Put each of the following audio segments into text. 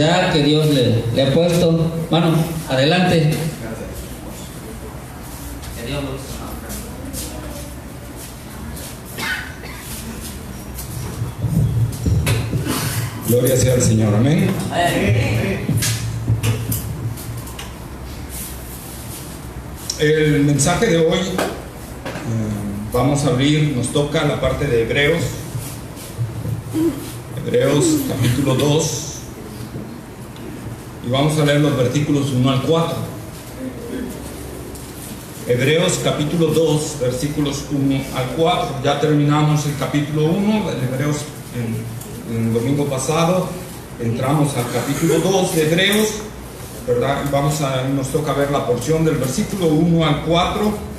necesidad que Dios le ha puesto. Mano, adelante. Que Dios lo use. Gloria sea al Señor, amén. El mensaje de hoy, vamos a abrir, nos toca la parte de Hebreos capítulo 2, y vamos a leer los versículos 1 al 4. Hebreos capítulo 2, versículos 1 al 4. Ya terminamos el capítulo 1 de Hebreos el domingo pasado. Entramos al capítulo 2 de Hebreos, ¿verdad? Nos toca ver la porción del versículo 1 al 4.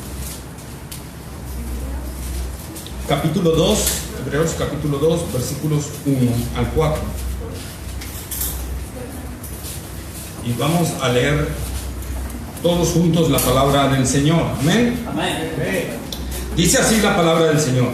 Capítulo 2, Hebreos capítulo 2, versículos 1 al 4. Y vamos a leer todos juntos la palabra del Señor. Amén. Amén. Dice así la palabra del Señor: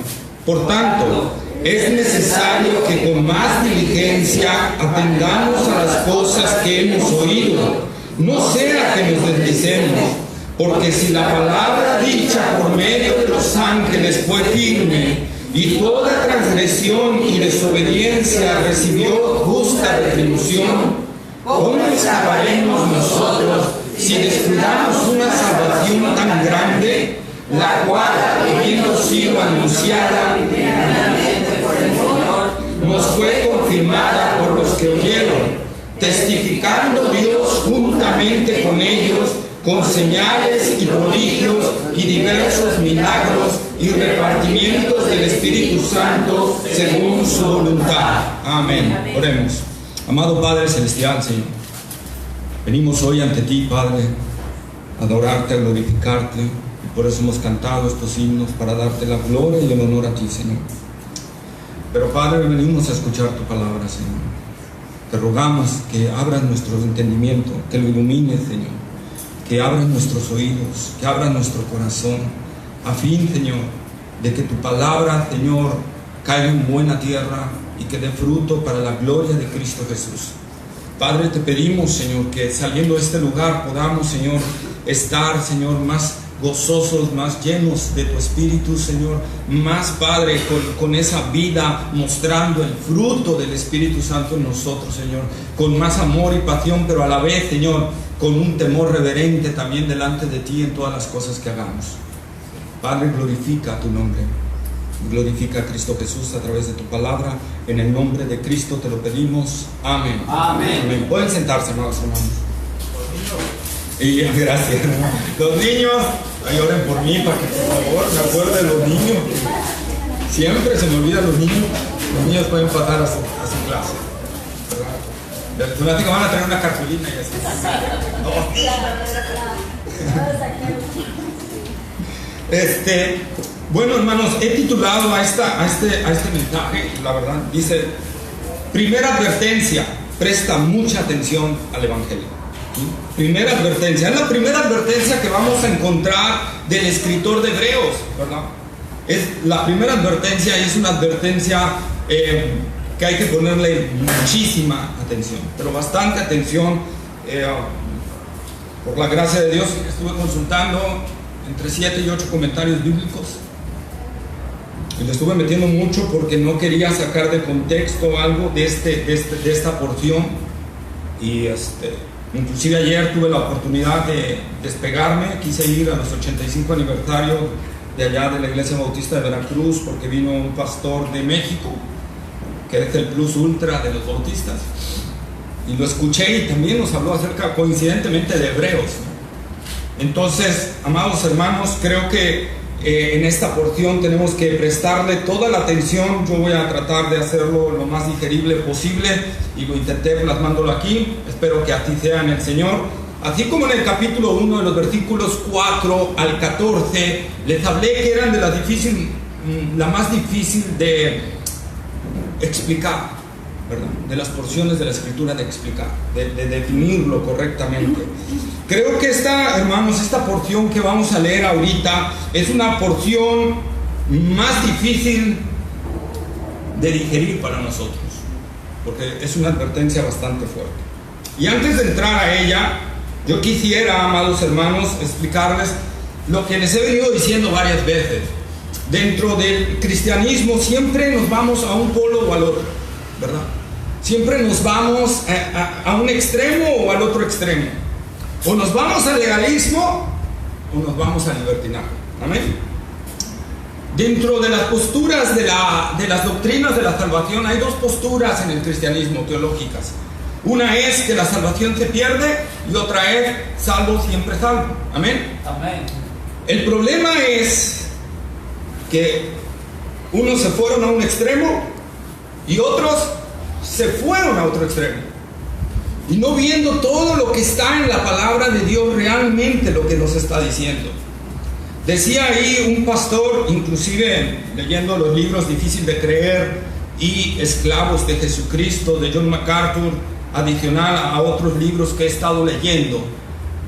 por tanto, es necesario que con más diligencia atendamos a las cosas que hemos oído, no sea que nos deslicemos, porque si la palabra dicha por medio de los ángeles fue firme, y toda transgresión y desobediencia recibió justa retribución, ¿cómo escaparemos nosotros si descuidamos una salvación tan grande, la cual, habiendo sido anunciada por el Señor, nos fue confirmada por los que oyeron, testificando Dios juntamente con ellos con señales y prodigios y diversos milagros y repartimientos del Espíritu Santo según su voluntad. Amén. Oremos. Amado Padre Celestial, Señor, venimos hoy ante ti, Padre, a adorarte, a glorificarte, y por eso hemos cantado estos himnos, para darte la gloria y el honor a ti, Señor. Pero Padre, venimos a escuchar tu palabra, Señor. Te rogamos que abras nuestro entendimiento, que lo ilumines, Señor, que abras nuestros oídos, que abras nuestro corazón, a fin, Señor, de que tu palabra, Señor, caiga en buena tierra y que dé fruto para la gloria de Cristo Jesús. Padre, te pedimos, Señor, que saliendo de este lugar podamos, Señor, estar, Señor, más gozosos, más llenos de tu Espíritu, Señor, más, Padre, con esa vida, mostrando el fruto del Espíritu Santo en nosotros, Señor, con más amor y pasión, pero a la vez, Señor, con un temor reverente también delante de ti en todas las cosas que hagamos. Padre, glorifica tu nombre, glorifica a Cristo Jesús a través de tu palabra. En el nombre de Cristo te lo pedimos. Amén. Amén. Amén. Pueden sentarse, hermanos. Y gracias. Los niños, ay, oren por mí para que por favor me acuerde de los niños. Siempre se me olvidan los niños. Los niños pueden pasar a su clase, ¿verdad? De automático van a traer una cartulina y así. Bueno, hermanos, he titulado a este mensaje, la verdad, dice: primera advertencia, presta mucha atención al Evangelio. Primera advertencia, es la primera advertencia que vamos a encontrar del escritor de Hebreos, ¿verdad? La primera advertencia es una advertencia que hay que ponerle muchísima atención, pero bastante atención. Por la gracia de Dios estuve consultando entre 7 y 8 comentarios bíblicos y le estuve metiendo mucho porque no quería sacar de contexto algo de esta porción. Y inclusive ayer tuve la oportunidad de despegarme, quise ir a los 85 aniversario de allá de la Iglesia Bautista de Veracruz, porque vino un pastor de México que es el plus ultra de los bautistas, y lo escuché y también nos habló acerca, coincidentemente, de Hebreos. Entonces, amados hermanos, creo que en esta porción tenemos que prestarle toda la atención. Yo voy a tratar de hacerlo lo más digerible posible y lo intenté plasmándolo aquí. Espero que así sea en el Señor. Así como en el capítulo 1, de los versículos 4 al 14, les hablé que eran de la más difícil de explicar, ¿verdad? De las porciones de la Escritura de explicar, de definirlo correctamente. Creo que hermanos, esta porción que vamos a leer ahorita es una porción más difícil de digerir para nosotros, porque es una advertencia bastante fuerte. Y antes de entrar a ella, yo quisiera, amados hermanos, explicarles lo que les he venido diciendo varias veces. Dentro del cristianismo siempre nos vamos a un polo o al otro, ¿verdad? Siempre nos vamos a un extremo o al otro extremo. O nos vamos al legalismo o nos vamos al libertinaje. Amén. Dentro de las posturas de las doctrinas de la salvación hay dos posturas en el cristianismo teológicas. Una es que la salvación se pierde y otra es salvo siempre salvo. Amén. Amén. El problema es que unos se fueron a un extremo y otros se fueron a otro extremo. Y no viendo todo lo que está en la palabra de Dios, realmente lo que nos está diciendo. Decía ahí un pastor, inclusive leyendo los libros Difícil de Creer y Esclavos de Jesucristo de John MacArthur, adicional a otros libros que he estado leyendo,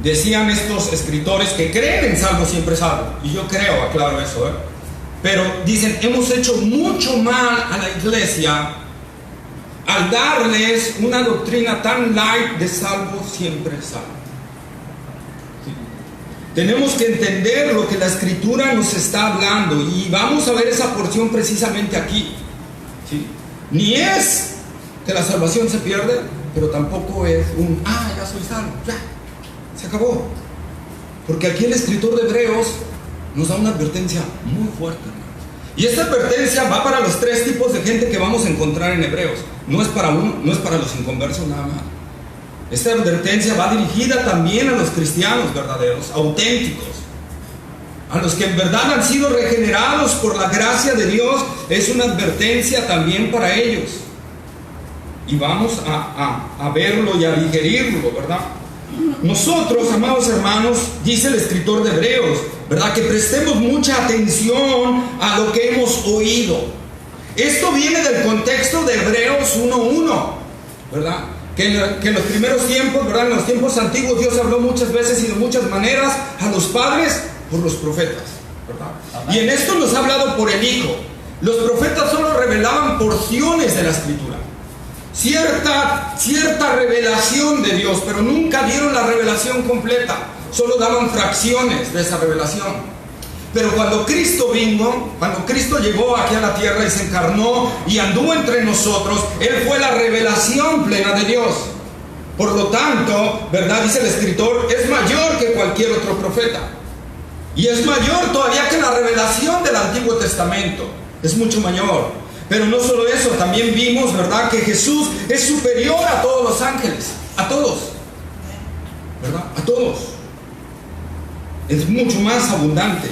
decían estos escritores que creen en salvo siempre salvo, y yo creo, aclaro eso, pero dicen, hemos hecho mucho mal a la iglesia al darles una doctrina tan light de salvo siempre salvo. ¿Sí? Tenemos que entender lo que la escritura nos está hablando, y vamos a ver esa porción precisamente aquí. ¿Sí? Ni es que la salvación se pierde, pero tampoco es ya soy salvo, ya, se acabó. Porque aquí el escritor de Hebreos nos da una advertencia muy fuerte. Y esta advertencia va para los tres tipos de gente que vamos a encontrar en Hebreos. No es para los inconversos nada más. Esta advertencia va dirigida también a los cristianos verdaderos, auténticos, a los que en verdad han sido regenerados por la gracia de Dios. Es una advertencia también para ellos. Y vamos a verlo y a digerirlo, ¿verdad? Nosotros, amados hermanos, dice el escritor de Hebreos, ¿verdad?, que prestemos mucha atención a lo que hemos oído. Esto viene del contexto de Hebreos 1:1, ¿verdad? Que en los primeros tiempos, ¿verdad?, en los tiempos antiguos, Dios habló muchas veces y de muchas maneras a los padres por los profetas, ¿verdad? Amén. Y en esto nos ha hablado por el Hijo. Los profetas solo revelaban porciones de la escritura, cierta revelación de Dios, pero nunca dieron la revelación completa, solo daban fracciones de esa revelación. Pero cuando Cristo vino, cuando Cristo llegó aquí a la tierra y se encarnó y anduvo entre nosotros, Él fue la revelación plena de Dios. Por lo tanto, ¿verdad?, dice el escritor, es mayor que cualquier otro profeta, y es mayor todavía que la revelación del Antiguo Testamento, es mucho mayor. Pero no solo eso, también vimos, ¿verdad?, que Jesús es superior a todos los ángeles, a todos, ¿verdad?, a todos. Es mucho más abundante.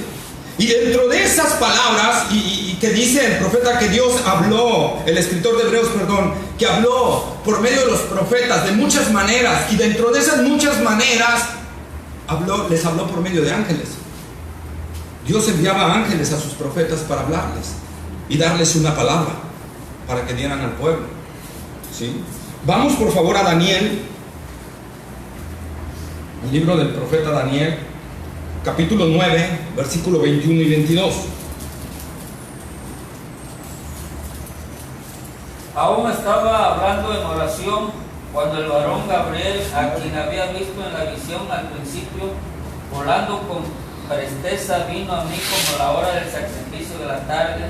Y dentro de esas palabras, y que dice el profeta que Dios habló, el escritor de Hebreos, que habló por medio de los profetas de muchas maneras, y dentro de esas muchas maneras les habló por medio de ángeles. Dios enviaba ángeles a sus profetas para hablarles y darles una palabra para que dieran al pueblo. ¿Sí? Vamos por favor a Daniel, el libro del profeta Daniel, capítulo 9, versículo 21 y 22. Aún estaba hablando en oración cuando el varón Gabriel, a quien había visto en la visión al principio, volando con presteza, vino a mí como la hora del sacrificio de la tarde,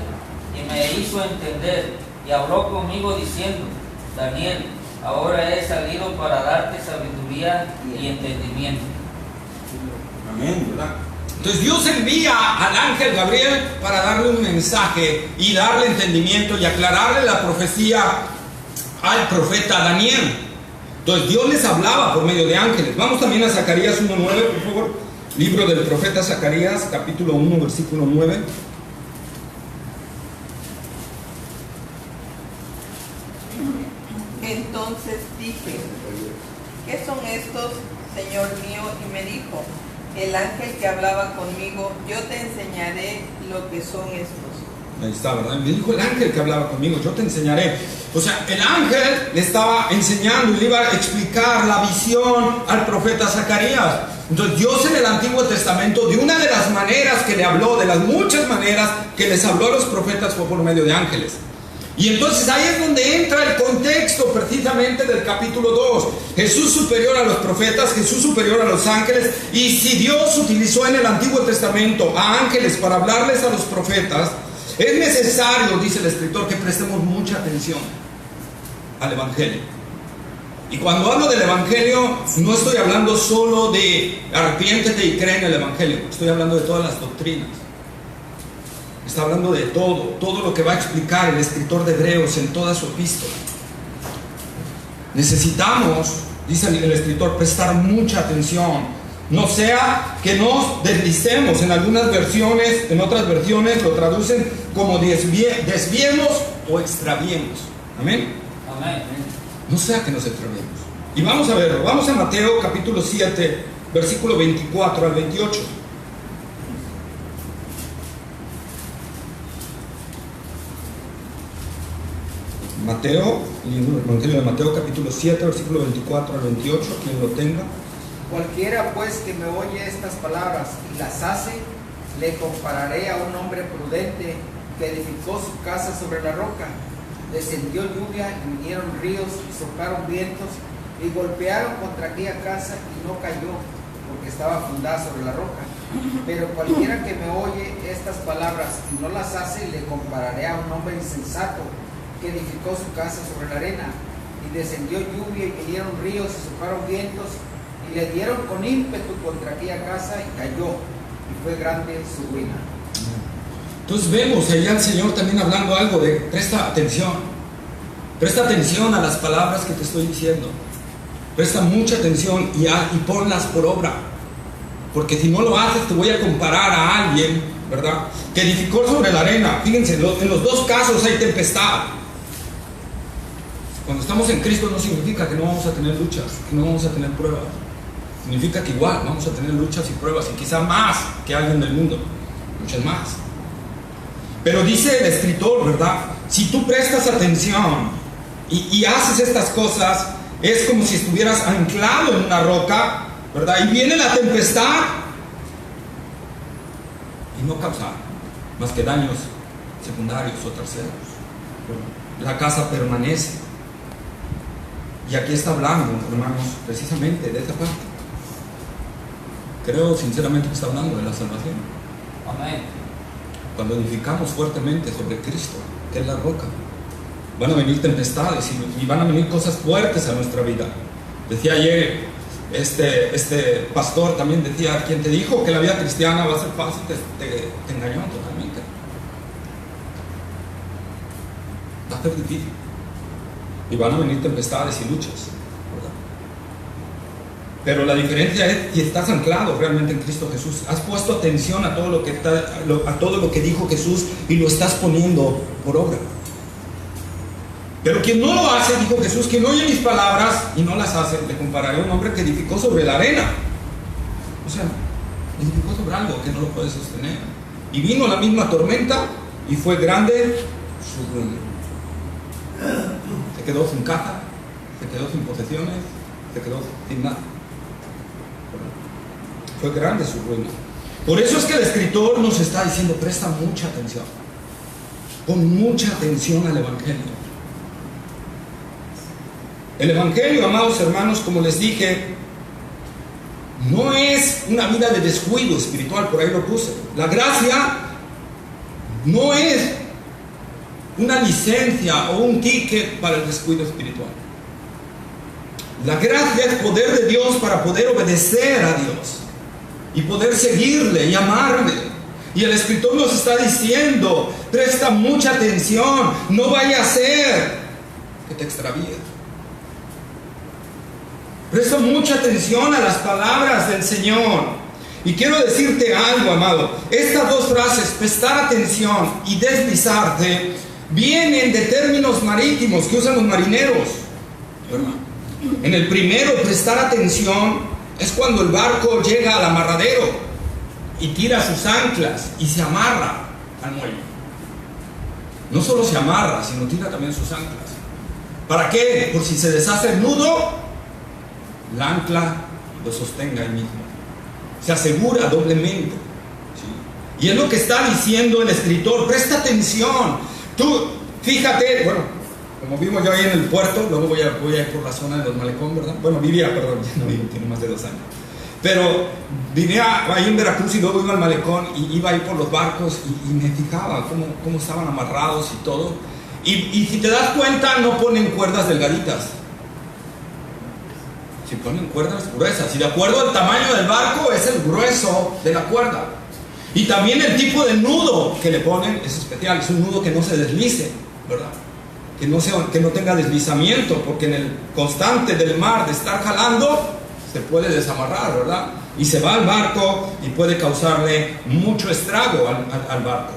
y me hizo entender, y habló conmigo diciendo: Daniel, ahora he salido para darte sabiduría y entendimiento. Amén, ¿verdad? Entonces Dios envía al ángel Gabriel para darle un mensaje y darle entendimiento y aclararle la profecía al profeta Daniel. Entonces Dios les hablaba por medio de ángeles. Vamos también a Zacarías 1:9, por favor. Libro del profeta Zacarías, capítulo 1, versículo 9. Entonces dije: ¿qué son estos, Señor mío? Y me dijo el ángel que hablaba conmigo: yo te enseñaré lo que son estos. Ahí está, ¿verdad? Me dijo el ángel que hablaba conmigo: yo te enseñaré. O sea, el ángel le estaba enseñando y le iba a explicar la visión al profeta Zacarías. Entonces Dios en el Antiguo Testamento, de una de las maneras que le habló, de las muchas maneras que les habló a los profetas, fue por medio de ángeles. Y entonces ahí es donde entra el contexto precisamente del capítulo 2. Jesús superior a los profetas, Jesús superior a los ángeles. Y si Dios utilizó en el Antiguo Testamento a ángeles para hablarles a los profetas, es necesario, dice el escritor, que prestemos mucha atención al Evangelio. Y cuando hablo del Evangelio, no estoy hablando solo de arrepiéntete y cree en el Evangelio. Estoy hablando de todas las doctrinas. Está hablando de todo lo que va a explicar el escritor de Hebreos en toda su epístola. Necesitamos, dice el escritor, prestar mucha atención. No sea que nos deslicemos. En algunas versiones, en otras versiones lo traducen como desviemos o extraviemos. Amén. Amén. No sea que nos extraviemos. Y vamos a verlo. Vamos a Mateo capítulo 7, versículo 24 al 28. Mateo, el Evangelio de Mateo capítulo 7, versículo 24 al 28, quien lo tenga. Cualquiera pues que me oye estas palabras y las hace, le compararé a un hombre prudente que edificó su casa sobre la roca. Descendió lluvia y vinieron ríos y soplaron vientos y golpearon contra aquella casa y no cayó, porque estaba fundada sobre la roca. Pero cualquiera que me oye estas palabras y no las hace, le compararé a un hombre insensato que edificó su casa sobre la arena. Y descendió lluvia y vinieron ríos y soplaron vientos y le dieron con ímpetu contra aquella casa y cayó, y fue grande su ruina. Entonces vemos allá al Señor también hablando algo de presta atención a las palabras que te estoy diciendo, presta mucha atención y ponlas por obra, porque si no lo haces te voy a comparar a alguien, ¿verdad?, que edificó sobre la arena. Fíjense, en los dos casos hay tempestad. Cuando estamos en Cristo no significa que no vamos a tener luchas, que no vamos a tener pruebas. Significa que igual vamos a tener luchas y pruebas, y quizá más que alguien del mundo, muchas más. Pero dice el escritor, ¿verdad?, si tú prestas atención y haces estas cosas, es como si estuvieras anclado en una roca, ¿verdad?, y viene la tempestad y no causa más que daños secundarios o terceros. La casa permanece. Y aquí está hablando, hermanos, precisamente de esta parte. Creo sinceramente que está hablando de la salvación. Amén. Cuando edificamos fuertemente sobre Cristo, que es la roca, van a venir tempestades y van a venir cosas fuertes a nuestra vida. Decía ayer este pastor, también decía, quien te dijo que la vida cristiana va a ser fácil, te engañó totalmente. Va a ser difícil. Y van a venir tempestades y luchas, ¿verdad? Pero la diferencia es si estás anclado realmente en Cristo Jesús. Has puesto atención a todo lo que dijo Jesús y lo estás poniendo por obra. Pero quien no lo hace, dijo Jesús, quien oye mis palabras y no las hace, le compararé a un hombre que edificó sobre la arena. O sea, edificó sobre algo que no lo puede sostener. Y vino la misma tormenta y fue grande su ruina. Se quedó sin casa, se quedó sin posesiones, se quedó sin nada. Fue grande su ruina. Por eso es que el escritor nos está diciendo, presta mucha atención. Pon mucha atención al Evangelio. El Evangelio, amados hermanos, como les dije, no es una vida de descuido espiritual, por ahí lo puse. La gracia no es una licencia o un ticket para el descuido espiritual. La gracia es poder de Dios para poder obedecer a Dios y poder seguirle y amarle. Y el escritor nos está diciendo, presta mucha atención, no vaya a ser que te extravíes. Presta mucha atención a las palabras del Señor. Y quiero decirte algo, amado. Estas dos frases, prestar atención y deslizarte, vienen de términos marítimos que usan los marineros, ¿verdad? En el primero, prestar atención, es cuando el barco llega al amarradero y tira sus anclas y se amarra al muelle. No solo se amarra, sino tira también sus anclas. ¿Para qué? Por si se deshace el nudo, la ancla lo sostenga ahí mismo. Se asegura doblemente, ¿sí? Y es lo que está diciendo el escritor. Presta atención. Tú, Fíjate, bueno, como vimos yo ahí en el puerto, luego voy a ir por la zona de los Malecón, ¿verdad? Bueno, vivía, perdón, ya no vivo, tiene más de 2 años. Pero vivía ahí en Veracruz y luego iba al Malecón y iba ahí por los barcos y me fijaba cómo estaban amarrados y todo. Y si te das cuenta, no ponen cuerdas delgaditas. Si ponen cuerdas gruesas. Y de acuerdo al tamaño del barco, es el grueso de la cuerda. Y también el tipo de nudo que le ponen es especial. Es un nudo que no se deslice, ¿verdad? Que no tenga deslizamiento, porque en el constante del mar de estar jalando se puede desamarrar, ¿verdad? Y se va al barco y puede causarle mucho estrago al barco,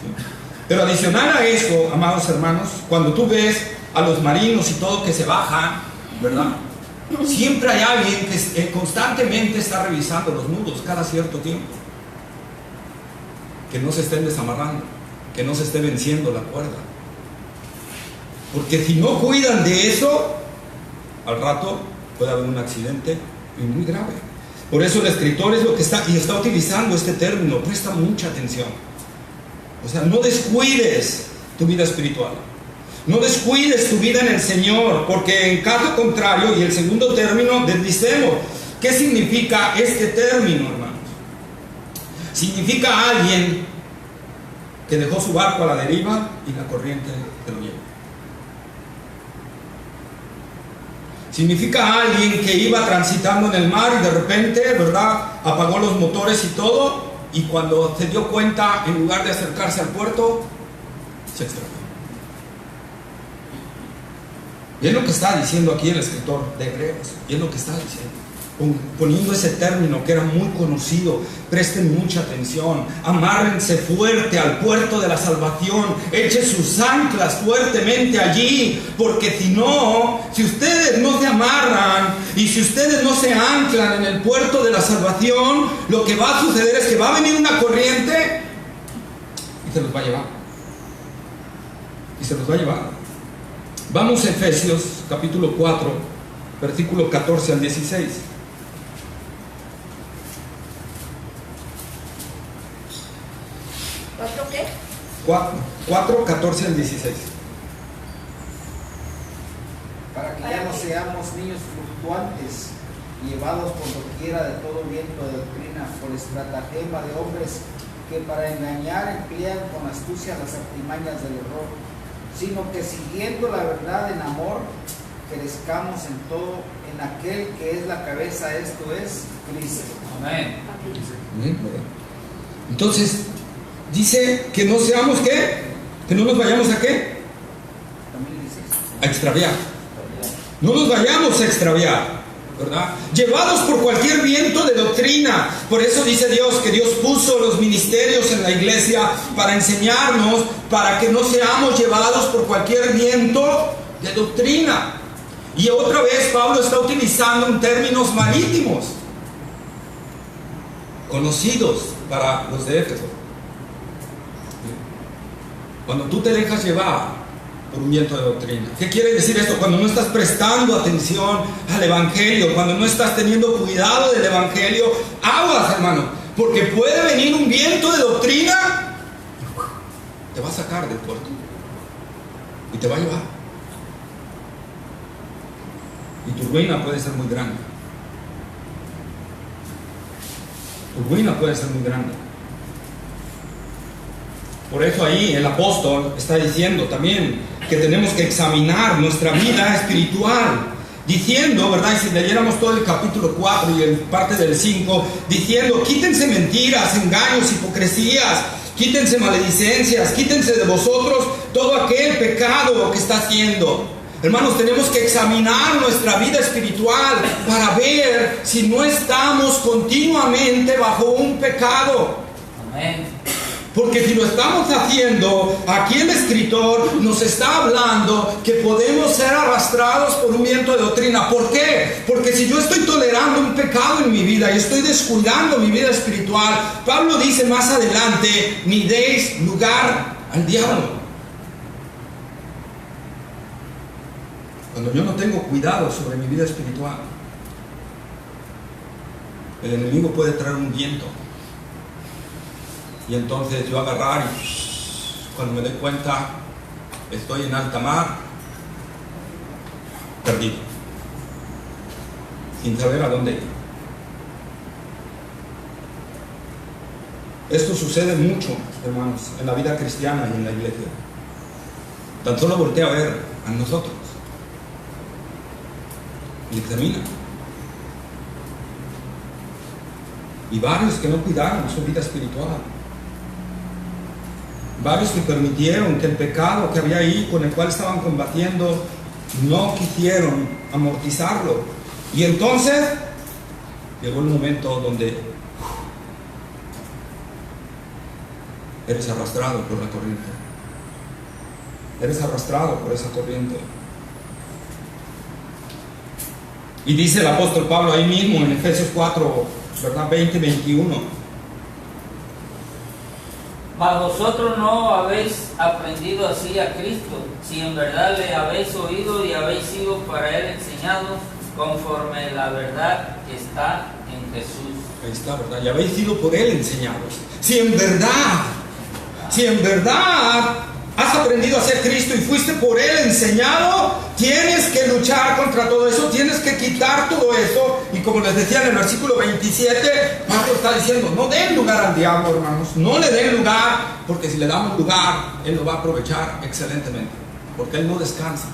¿sí? Pero adicional a eso, amados hermanos, cuando tú ves a los marinos y todo que se bajan, ¿verdad? Siempre hay alguien que constantemente está revisando los nudos cada cierto tiempo, que no se estén desamarrando, que no se esté venciendo la cuerda. Porque si no cuidan de eso, al rato puede haber un accidente muy grave. Por eso el escritor es lo que está utilizando este término. Presta mucha atención. O sea, no descuides tu vida espiritual. No descuides tu vida en el Señor, porque en caso contrario, y el segundo término, deslicemos. ¿Qué significa este término, hermanos? Significa alguien que dejó su barco a la deriva y la corriente se lo lleva. Significa alguien que iba transitando en el mar y de repente, ¿verdad?, apagó los motores y todo, y cuando se dio cuenta, en lugar de acercarse al puerto, se extravió. Y es lo que está diciendo aquí el escritor de Hebreos, y es lo que está diciendo, poniendo ese término que era muy conocido. Presten mucha atención, amárrense fuerte al puerto de la salvación, echen sus anclas fuertemente allí, porque si ustedes no se amarran y si ustedes no se anclan en el puerto de la salvación, lo que va a suceder es que va a venir una corriente y se los va a llevar. Y se los va a llevar. Vamos a Efesios capítulo 4, versículo 14 al 16. ¿4 qué? 4, 14 al 16. Para que ya no seamos niños fluctuantes, llevados por doquiera de todo viento de doctrina, por estratagema de hombres que para engañar emplean con astucia las artimañas del error, sino que siguiendo la verdad en amor, crezcamos en todo en aquel que es la cabeza, esto es Cristo. Amén. Entonces dice que no seamos ¿qué? Que no nos vayamos a ¿qué? También dice A extraviar. No nos vayamos a extraviar, ¿verdad? Llevados por cualquier viento de doctrina. Por eso dice Dios que Dios puso los ministerios en la iglesia para enseñarnos, para que no seamos llevados por cualquier viento de doctrina. Y otra vez Pablo está utilizando en términos marítimos, conocidos para los de Éfeso. Cuando tú te dejas llevar por un viento de doctrina. ¿Qué quiere decir esto? Cuando no estás prestando atención al Evangelio, cuando no estás teniendo cuidado del Evangelio, aguas, hermano, porque puede venir un viento de doctrina, te va a sacar del puerto y te va a llevar. Y tu ruina puede ser muy grande. Tu ruina puede ser muy grande. Por eso ahí el apóstol está diciendo también que tenemos que examinar nuestra vida espiritual, diciendo, ¿verdad? Y si leyéramos todo el capítulo 4 y parte del 5, diciendo, quítense mentiras, engaños, hipocresías, quítense maledicencias, quítense de vosotros todo aquel pecado que está haciendo. Hermanos, tenemos que examinar nuestra vida espiritual para ver si no estamos continuamente bajo un pecado. Amén. Porque si lo estamos haciendo, aquí el escritor nos está hablando que podemos ser arrastrados por un viento de doctrina. ¿Por qué? Porque si yo estoy tolerando un pecado en mi vida y estoy descuidando mi vida espiritual, Pablo dice más adelante, ni deis lugar al diablo. Cuando yo no tengo cuidado sobre mi vida espiritual, el enemigo puede traer un viento. Y entonces yo agarrar y cuando me doy cuenta, estoy en alta mar, perdido, sin saber a dónde ir. Esto sucede mucho, hermanos, en la vida cristiana y en la iglesia. Tan solo voltea a ver a nosotros y examina. Y varios que no cuidaron su vida espiritual. Varios que permitieron que el pecado que había ahí, con el cual estaban combatiendo, no quisieron amortizarlo. Y entonces llegó el momento donde eres arrastrado por la corriente. Eres arrastrado por esa corriente. Y dice el apóstol Pablo ahí mismo en Efesios 4, ¿verdad? 20, 21. Mas vosotros no habéis aprendido así a Cristo, si en verdad le habéis oído y habéis sido para él enseñados conforme la verdad que está en Jesús. Ahí está, ¿verdad? Y habéis sido por él enseñados. Si en verdad has aprendido a ser Cristo y fuiste por él enseñado, tienes que luchar contra todo eso, tienes que quitar todo eso. Y como les decía en el versículo 27, Pablo está diciendo, no den lugar al diablo, hermanos, no le den lugar, porque si le damos lugar, él lo va a aprovechar excelentemente, porque él no descansa.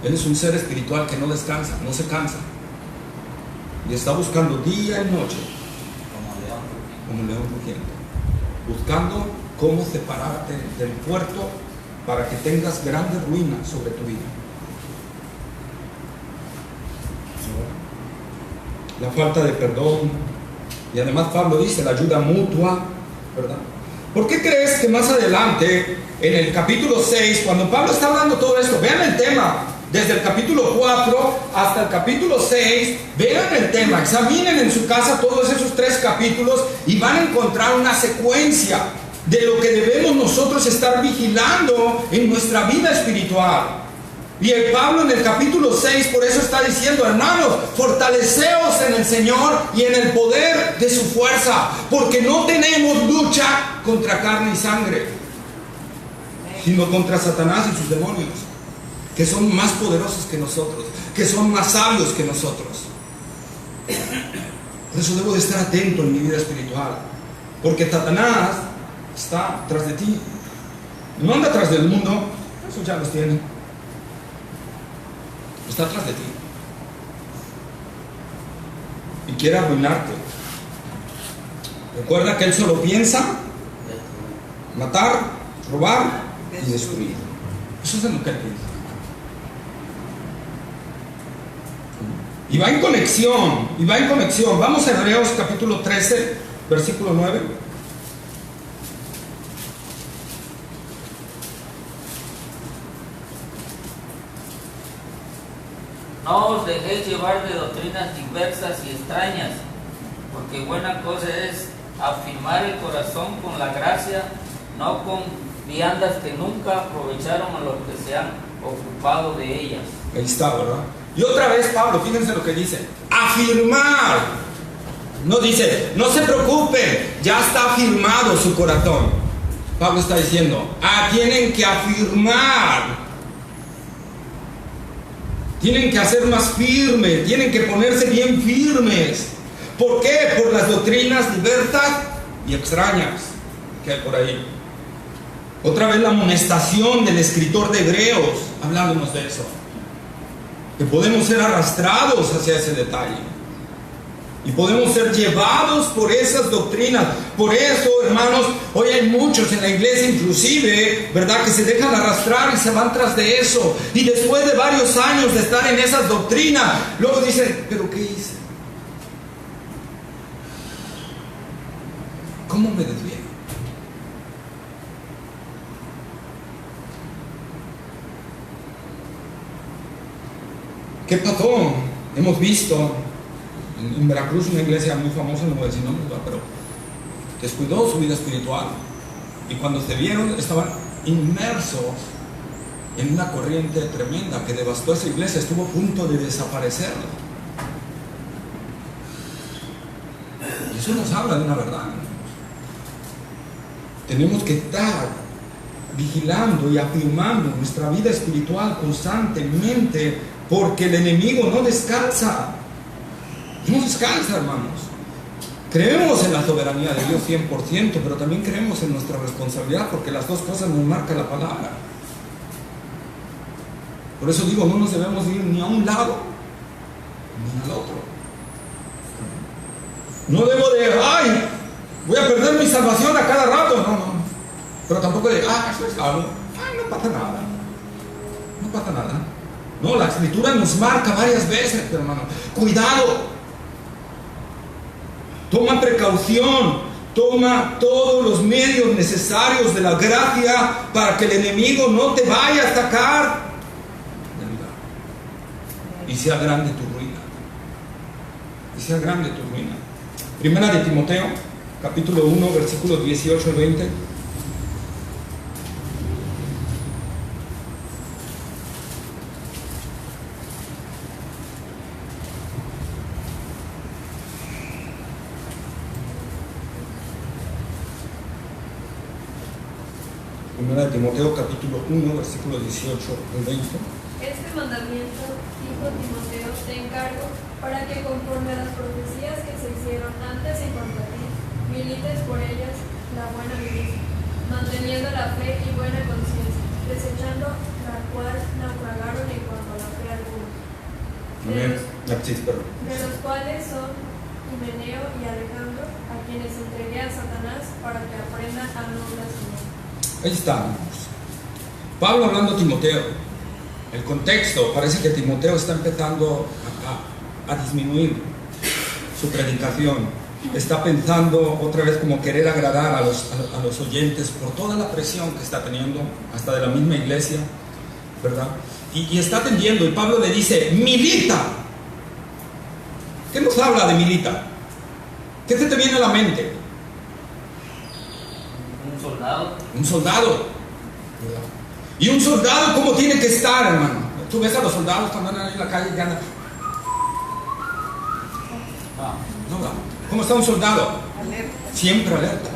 Él es un ser espiritual que no descansa, no se cansa, y está buscando día y noche, como león rugiente, buscando cómo separarte del puerto para que tengas grandes ruinas sobre tu vida. La falta de perdón, y además Pablo dice la ayuda mutua, ¿verdad? ¿Por qué crees que más adelante, en el capítulo 6, cuando Pablo está hablando todo esto, vean el tema, desde el capítulo 4 hasta el capítulo 6, vean el tema, examinen en su casa todos esos 3 capítulos y van a encontrar una secuencia de lo que debemos nosotros estar vigilando en nuestra vida espiritual? Y el Pablo en el capítulo 6 por eso está diciendo, hermanos, fortaleceos en el Señor y en el poder de su fuerza, porque no tenemos lucha contra carne y sangre, sino contra Satanás y sus demonios, que son más poderosos que nosotros, que son más sabios que nosotros. Por eso debo de estar atento en mi vida espiritual, porque Satanás está tras de ti. No anda tras del mundo, eso ya los tiene. Está atrás de ti y quiere arruinarte. Recuerda que él solo piensa matar, robar y destruir. Eso es en lo que él piensa. Y va en conexión. Vamos a Hebreos capítulo 13, versículo 9. No os dejéis llevar de doctrinas diversas y extrañas, porque buena cosa es afirmar el corazón con la gracia, no con viandas que nunca aprovecharon a los que se han ocupado de ellas. Ahí está, ¿verdad? Y otra vez Pablo, fíjense lo que dice, afirmar. No dice, no se preocupen, ya está afirmado su corazón. Pablo está diciendo, tienen que afirmar. Tienen que hacer más firme, tienen que ponerse bien firmes. ¿Por qué? Por las doctrinas diversas y extrañas que hay por ahí. Otra vez la amonestación del escritor de Hebreos, hablándonos de eso. Que podemos ser arrastrados hacia ese detalle. Y podemos ser llevados por esas doctrinas. Por eso, hermanos, hoy hay muchos en la iglesia inclusive, ¿verdad?, que se dejan arrastrar y se van tras de eso. Y después de varios años de estar en esas doctrinas, luego dicen, ¿pero qué hice? ¿Cómo me desvié? ¿Qué pasó? Hemos visto en Veracruz una iglesia muy famosa, no voy a decir nombres, pero descuidó su vida espiritual. Y cuando se vieron, estaban inmersos en una corriente tremenda que devastó esa iglesia, estuvo a punto de desaparecerla. Y eso nos habla de una verdad. Tenemos que estar vigilando y afirmando nuestra vida espiritual constantemente, porque el enemigo no descansa. No descansa, hermanos. Creemos en la soberanía de Dios 100%, pero también creemos en nuestra responsabilidad, porque las dos cosas nos marca la palabra. Por eso digo, no nos debemos ir ni a un lado ni al otro. No debo de, ay, voy a perder mi salvación a cada rato. No. Pero tampoco de, eso es algo, no pasa nada. No pasa nada. No, la Escritura nos marca varias veces, hermano. Cuidado. Toma precaución. Toma todos los medios necesarios de la gracia para que el enemigo no te vaya a atacar. Y sea grande tu ruina. Y sea grande tu ruina. Primera de Timoteo, capítulo 1, versículos 18 al 20. Primera de Timoteo, capítulo 1, versículos 18 al 20. Este mandamiento, hijo Timoteo, te encargo para que conforme a las profecías que se hicieron antes en cuanto a ti, milites por ellas la buena milicia, manteniendo la fe y buena conciencia, desechando la cual naufragaron en cuanto a la fe alguna. De los cuales son Himeneo y Alejandro, a quienes entregué a Satanás para que aprendan a no blasfemar. Ahí estamos. Pablo hablando a Timoteo. El contexto, parece que Timoteo está empezando a disminuir su predicación. Está pensando otra vez como querer agradar a los oyentes por toda la presión que está teniendo, hasta de la misma iglesia, ¿verdad? Y está atendiendo, y Pablo le dice, milita. ¿Qué nos habla de milita? ¿Qué se te viene a la mente? Un soldado. Un soldado, ¿verdad? Y un soldado, ¿cómo tiene que estar, hermano? Tú ves a los soldados cuando andan ahí en la calle y andan. ¿Cómo está un soldado? Alerta. Siempre alerta.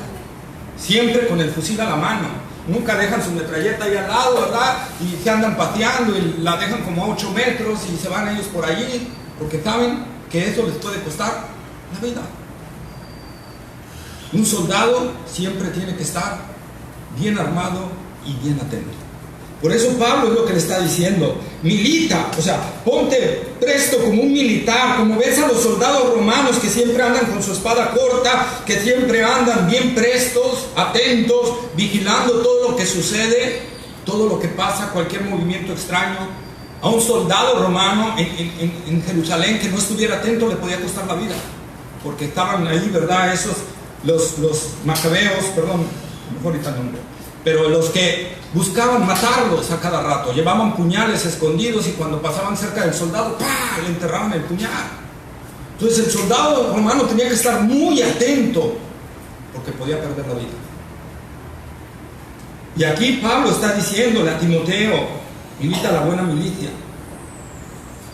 Siempre con el fusil a la mano. Nunca dejan su metralleta ahí al lado, ¿verdad? Y se andan pateando y la dejan como a 8 metros y se van ellos por allí, porque saben que eso les puede costar la vida. Un soldado siempre tiene que estar bien armado y bien atento. Por eso Pablo es lo que le está diciendo, milita, o sea, ponte presto como un militar, como ves a los soldados romanos que siempre andan con su espada corta, que siempre andan bien prestos, atentos, vigilando todo lo que sucede, todo lo que pasa, cualquier movimiento extraño. A un soldado romano en Jerusalén que no estuviera atento le podía costar la vida, porque estaban ahí, ¿verdad? Los macabeos, perdón, mejor ahorita el nombre, pero los que buscaban matarlos a cada rato, llevaban puñales escondidos y cuando pasaban cerca del soldado, ¡pah!, le enterraban el puñal. Entonces el soldado romano tenía que estar muy atento porque podía perder la vida. Y aquí Pablo está diciéndole a Timoteo, milita la buena milicia,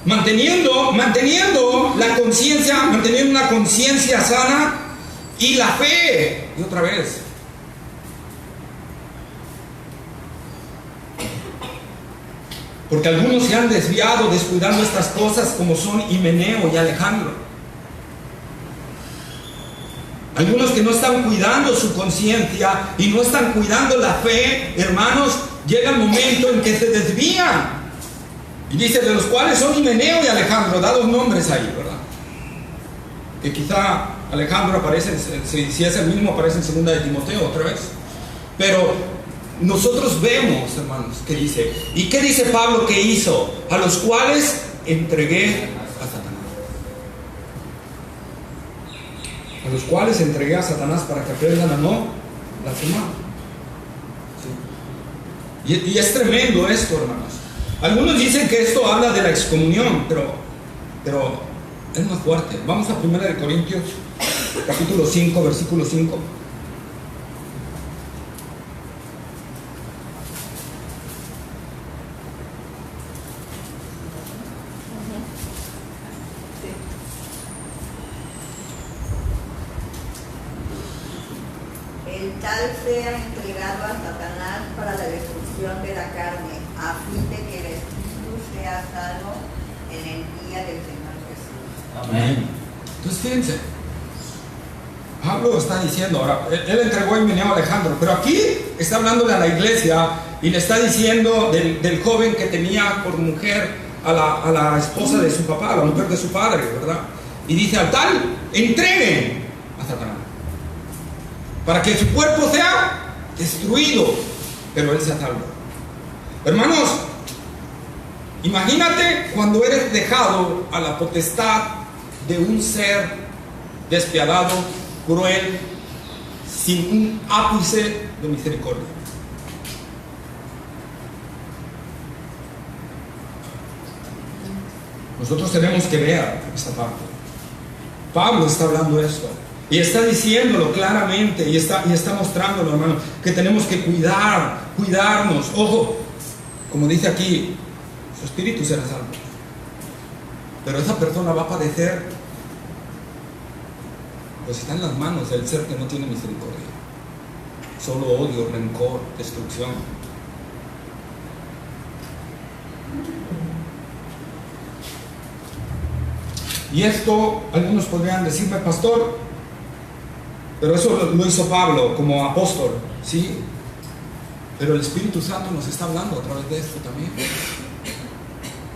manteniendo la conciencia, manteniendo una conciencia sana y la fe. Y otra vez, porque algunos se han desviado descuidando estas cosas, como son Himeneo y Alejandro. Algunos que no están cuidando su conciencia y no están cuidando la fe, hermanos, llega el momento en que se desvían. Y dice, de los cuales son Himeneo y Alejandro, da dos nombres ahí, ¿verdad? Que quizá Alejandro aparece, si es el mismo, aparece en segunda de Timoteo otra vez. Pero nosotros vemos, hermanos, que dice, ¿y qué dice Pablo que hizo? A los cuales entregué a Satanás. A los cuales entregué a Satanás para que aprendan a no blasfemar. ¿Sí? Y es tremendo esto, hermanos. Algunos dicen que esto habla de la excomunión, pero es más fuerte. Vamos a 1 Corintios, capítulo 5, versículo 5. el tal sea entregado a Satanás para la destrucción de la carne, a fin de que el espíritu sea salvo en el día del Señor Jesús. Amén. Entonces fíjense, Pablo está diciendo, ahora, él entregó a Himeneo a Alejandro, pero aquí está hablándole a la iglesia y le está diciendo del joven que tenía por mujer a la esposa de su papá, a la mujer de su padre, ¿verdad? Y dice, al tal, entreguen a Satanás, para que su cuerpo sea destruido, pero él sea salvo. Hermanos, imagínate cuando eres dejado a la potestad de un ser despiadado, cruel, sin un ápice de misericordia. Nosotros tenemos que ver esta parte. Pablo está hablando esto y está diciéndolo claramente y está mostrándolo, hermano, que tenemos que cuidarnos. Ojo, como dice aquí, su espíritu será salvo, pero esa persona va a padecer, pues está en las manos del ser que no tiene misericordia. Solo odio, rencor, destrucción. Y esto, algunos podrían decirme, pastor, pero eso lo hizo Pablo como apóstol, ¿sí? Pero el Espíritu Santo nos está hablando a través de esto también.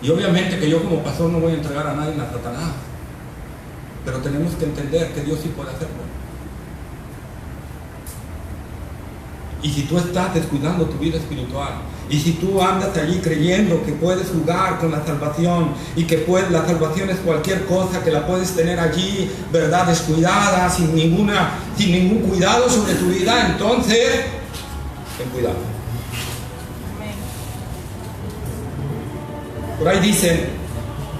Y obviamente que yo como pastor no voy a entregar a nadie a Satanás, pero tenemos que entender que Dios sí puede hacerlo. Y si tú estás descuidando tu vida espiritual, y si tú andas allí creyendo que puedes jugar con la salvación, y que la salvación es cualquier cosa, que la puedes tener allí, ¿verdad?, descuidada, sin ningún cuidado sobre tu vida, entonces, ten cuidado. Por ahí dicen,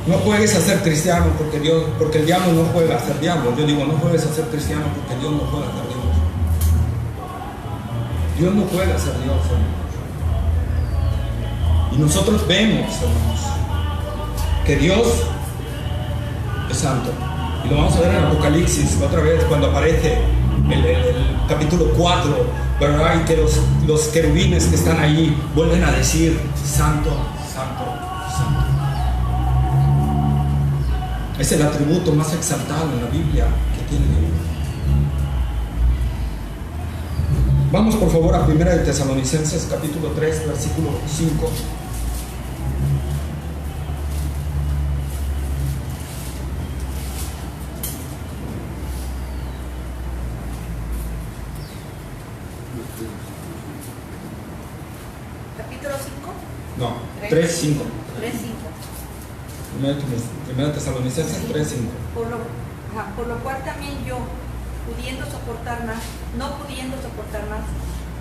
no juegues a ser cristiano porque el diablo no juega a ser diablo. Yo digo, no juegues a ser cristiano porque Dios no juega a ser Dios. Dios no juega a ser Dios, hermanos. Y nosotros vemos, hermanos, que Dios es santo. Y lo vamos a ver en Apocalipsis otra vez cuando aparece el capítulo 4, ¿verdad? Y que los querubines que están ahí vuelven a decir, santo, santo, santo. Es el atributo más exaltado en la Biblia que tiene Dios. Vamos por favor a 1 de Tesalonicenses capítulo 3, versículo 5. Capítulo 5. No, 3, 5. 3, 5. 1 de Tesalonicenses 3, 5. Por lo cual también yo, no pudiendo soportar más,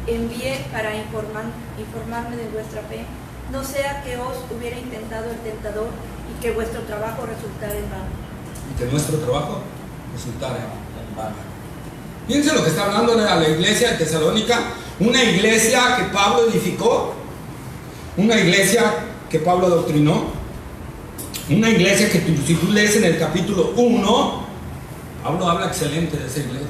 envié para informarme de vuestra fe, no sea que os hubiera intentado el tentador y que vuestro trabajo resultara en vano. Y que nuestro trabajo resultara en vano. Fíjense lo que está hablando a la iglesia de Tesalónica, una iglesia que Pablo edificó, una iglesia que Pablo adoctrinó, una iglesia que si tú lees en el capítulo 1, Pablo habla excelente de esa iglesia.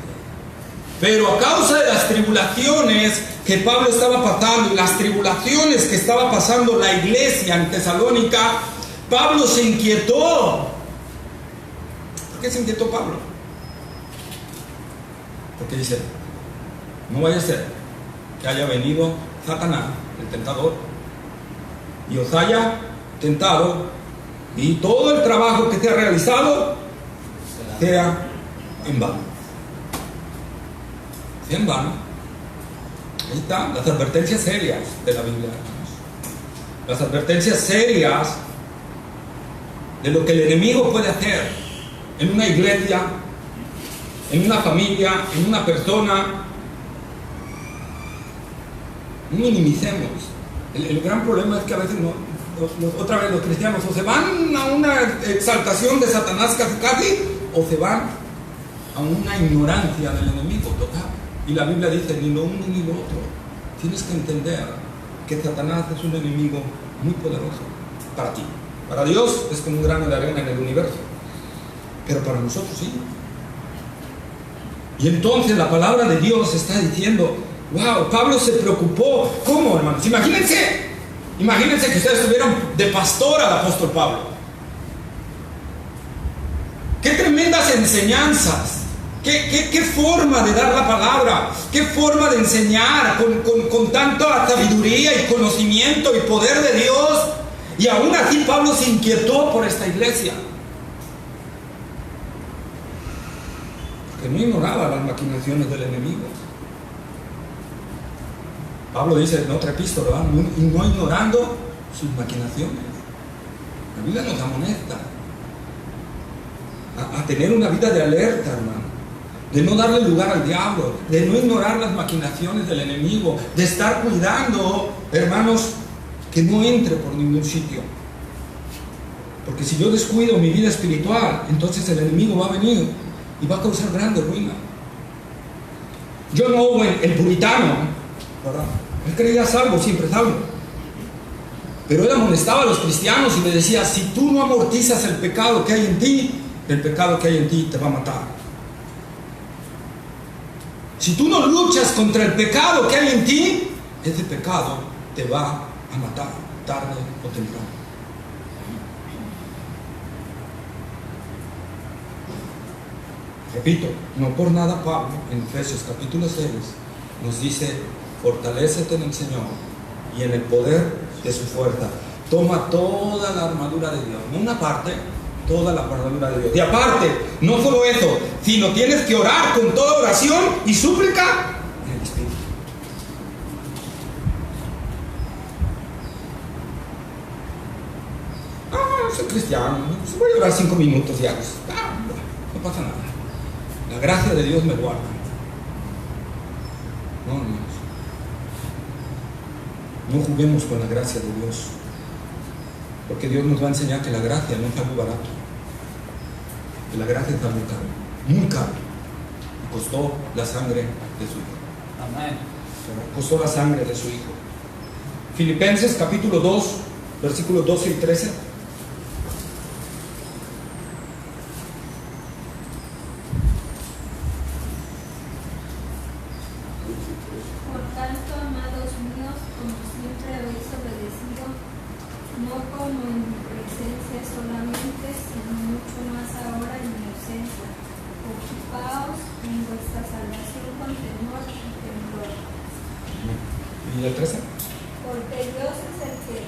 Pero a causa de las tribulaciones que Pablo estaba pasando y las tribulaciones que estaba pasando la iglesia en Tesalónica, Pablo se inquietó. ¿Por qué se inquietó Pablo? Porque dice, no vaya a ser que haya venido Satanás, el tentador, y os haya tentado y todo el trabajo que se ha realizado sea en vano. Sea en vano. Ahí están las advertencias serias de la Biblia, hermanos. Las advertencias serias de lo que el enemigo puede hacer en una iglesia, en una familia, en una persona. No minimicemos. El gran problema es que a veces otra vez los cristianos o se van a una exaltación de Satanás casi, o se van a una ignorancia del enemigo total. Y la Biblia dice, ni lo uno ni lo otro. Tienes que entender que Satanás es un enemigo muy poderoso para ti. Para Dios es como un grano de arena en el universo, pero para nosotros sí. Y entonces la palabra de Dios está diciendo, wow, Pablo se preocupó. ¿Cómo, hermanos? Imagínense que ustedes tuvieran de pastor al apóstol Pablo. Qué tremendas enseñanzas, qué forma de dar la palabra, qué forma de enseñar con tanta sabiduría y conocimiento y poder de Dios. Y aún así Pablo se inquietó por esta iglesia, porque no ignoraba las maquinaciones del enemigo. Pablo dice en otra epístola, no ignorando sus maquinaciones. La Biblia nos amonesta a tener una vida de alerta, hermano, de no darle lugar al diablo, de no ignorar las maquinaciones del enemigo, de estar cuidando, hermanos, que no entre por ningún sitio. Porque si yo descuido mi vida espiritual, entonces el enemigo va a venir y va a causar grande ruina. John Owen, el puritano, ¿verdad? Él creía salvo, siempre salvo, pero él amonestaba a los cristianos y le decía: si tú no amortizas el pecado que hay en ti, el pecado que hay en ti te va a matar. Si tú no luchas contra el pecado que hay en ti, ese pecado te va a matar, tarde o temprano. Repito, no por nada Pablo en Efesios capítulo 6 nos dice: fortalécete en el Señor y en el poder de su fuerza. Toma toda la armadura de Dios, no una parte, toda la armadura de Dios. Y aparte, no solo eso, sino tienes que orar con toda oración y súplica en el Espíritu. Soy cristiano, ¿no? Voy a orar 5 minutos y hago. No pasa nada. La gracia de Dios me guarda. No, hermanos. No juguemos con la gracia de Dios, porque Dios nos va a enseñar que la gracia no es algo barato, que la gracia es algo caro, muy caro. Costó la sangre de su Hijo. Amén. Costó la sangre de su Hijo. Filipenses capítulo 2, versículos 12 y 13. Por tanto, amados míos, como siempre habéis obedecido, no como en mi presencia solamente, sino mucho más ahora en mi ausencia, ocupaos en vuestra salvación con temor y temblor. ¿Y el 13? Porque Dios es el que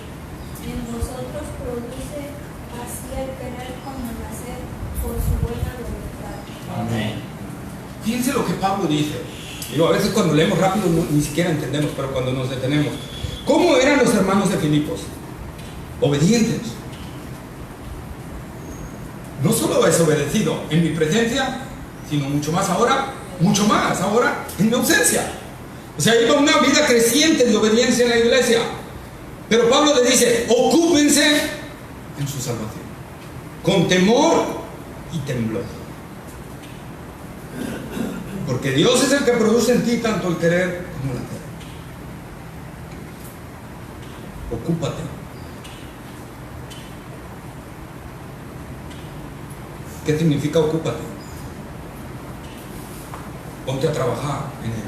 en vosotros produce así el querer como el hacer por su buena voluntad. Amén. Fíjense lo que Pablo dice. Digo, a veces cuando leemos rápido ni siquiera entendemos, pero cuando nos detenemos, ¿cómo eran los hermanos de Filipos? Obedientes. No solo desobedecido en mi presencia, sino mucho más ahora en mi ausencia. O sea, iba una vida creciente de obediencia en la iglesia. Pero Pablo les dice: ocúpense en su salvación, con temor y temblor. Porque Dios es el que produce en ti tanto el querer como el hacer. Ocúpate. ¿Qué significa ocúpate? Ponte a trabajar en él.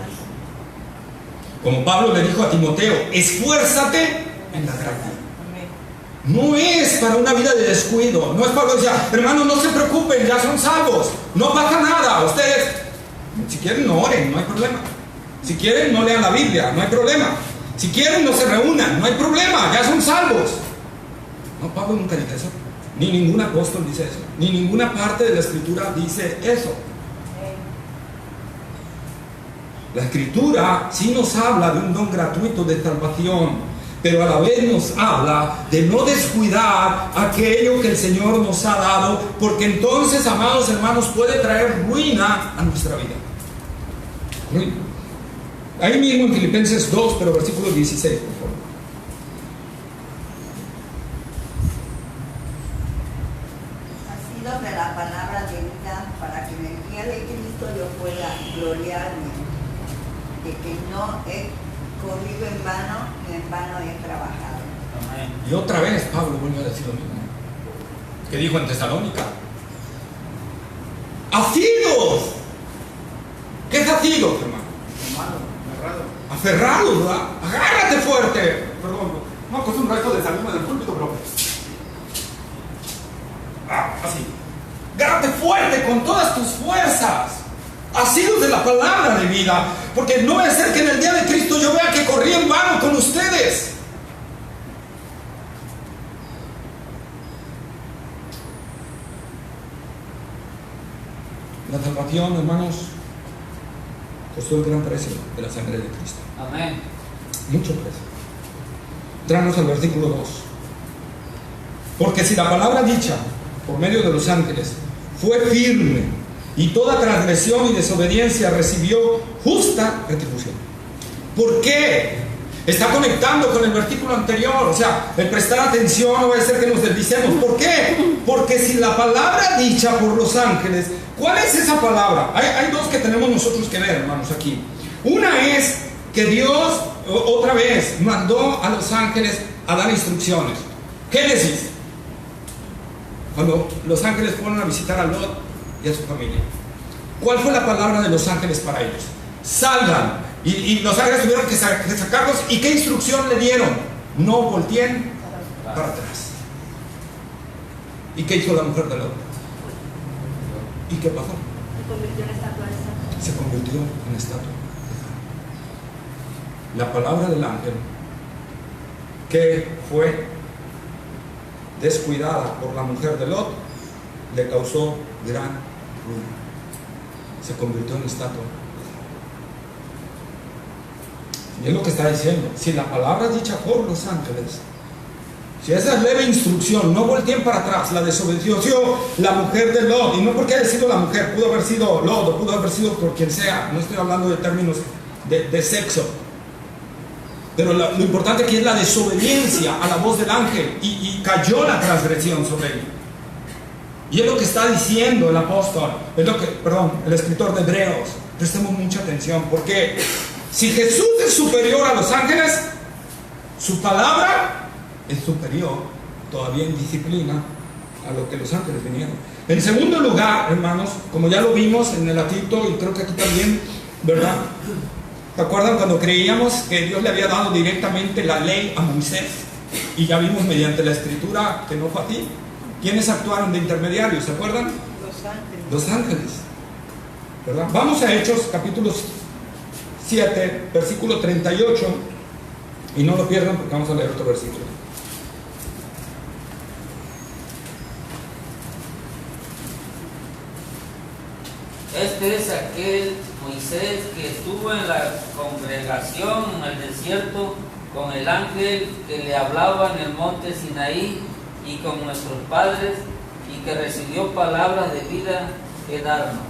Como Pablo le dijo a Timoteo: esfuérzate en la gracia. No es para una vida de descuido. No es Pablo decía: hermanos, no se preocupen, ya son salvos, no pasa nada. Ustedes, si quieren, no oren, no hay problema. Si quieren, no lean la Biblia, no hay problema. Si quieren, no se reúnan, no hay problema, ya son salvos. No, Pablo nunca dice eso. Ni ningún apóstol dice eso. Ni ninguna parte de la Escritura dice eso. La Escritura sí nos habla de un don gratuito de salvación, pero a la vez nos habla de no descuidar aquello que el Señor nos ha dado, porque entonces, amados hermanos, puede traer ruina a nuestra vida. Ruina. Ahí mismo en Filipenses 2, pero versículo 16, por favor. Asidos de la palabra de vida, para que en el día de Cristo yo pueda gloriarme de que no he corrido en vano, ni en vano he trabajado. Amén. Y otra vez Pablo vuelve a decir lo mismo que dijo en Tesalónica: asidos abatidos, hermano. Aferrados, ¿verdad? Agárrate fuerte. Perdón, no acostumbro a esto de salirme del púlpito, pero... así. Agárrate fuerte con todas tus fuerzas. Asidos de la palabra de vida. Porque no va a ser que en el día de Cristo yo vea que corrí en vano con ustedes. La salvación, hermanos, costó el gran precio de la sangre de Cristo. Amén. Mucho precio. Entramos al versículo 2. Porque si la palabra dicha por medio de los ángeles fue firme y toda transgresión y desobediencia recibió justa retribución. ¿Por qué? Está conectando con el versículo anterior. O sea, el prestar atención no va a ser que nos deslicemos. ¿Por qué? Porque si la palabra dicha por los ángeles, ¿cuál es esa palabra? Hay dos que tenemos nosotros que ver, hermanos, aquí. Una es que Dios, otra vez, mandó a los ángeles a dar instrucciones. Génesis. Cuando los ángeles fueron a visitar a Lot y a su familia. ¿Cuál fue la palabra de los ángeles para ellos? Salgan. Y los ángeles tuvieron que sacarlos. ¿Y qué instrucción le dieron? No volteen para atrás. ¿Y qué hizo la mujer de Lot? ¿Y qué pasó? Se convirtió en estatua de sal. Se convirtió en estatua. La palabra del ángel, que fue descuidada por la mujer de Lot, le causó gran ruina. Se convirtió en estatua. Y es lo que está diciendo. Si la palabra dicha por los ángeles, si esa leve instrucción, no volteen para atrás, la desobedeció la mujer de Lot, y no porque haya sido la mujer, pudo haber sido Lot, o pudo haber sido por quien sea, no estoy hablando de términos de sexo, pero lo importante aquí es la desobediencia a la voz del ángel, y cayó la transgresión sobre él. Y es lo que está diciendo el apóstol, el escritor de Hebreos. Prestemos mucha atención, porque si Jesús es superior a los ángeles, su palabra es superior todavía en disciplina a lo que los ángeles vinieron. En segundo lugar, hermanos, como ya lo vimos en el atito, y creo que aquí también, ¿verdad? ¿Se acuerdan cuando creíamos que Dios le había dado directamente la ley a Moisés? Y ya vimos mediante la escritura que no fue así. ¿Quiénes actuaron de intermediarios? ¿Se acuerdan? Los ángeles. Los ángeles, ¿verdad? Vamos a Hechos capítulo 7, versículo 38, y no lo pierdan porque vamos a leer otro versículo. Este es aquel Moisés que estuvo en la congregación en el desierto con el ángel que le hablaba en el monte Sinaí y con nuestros padres, y que recibió palabras de vida que darnos.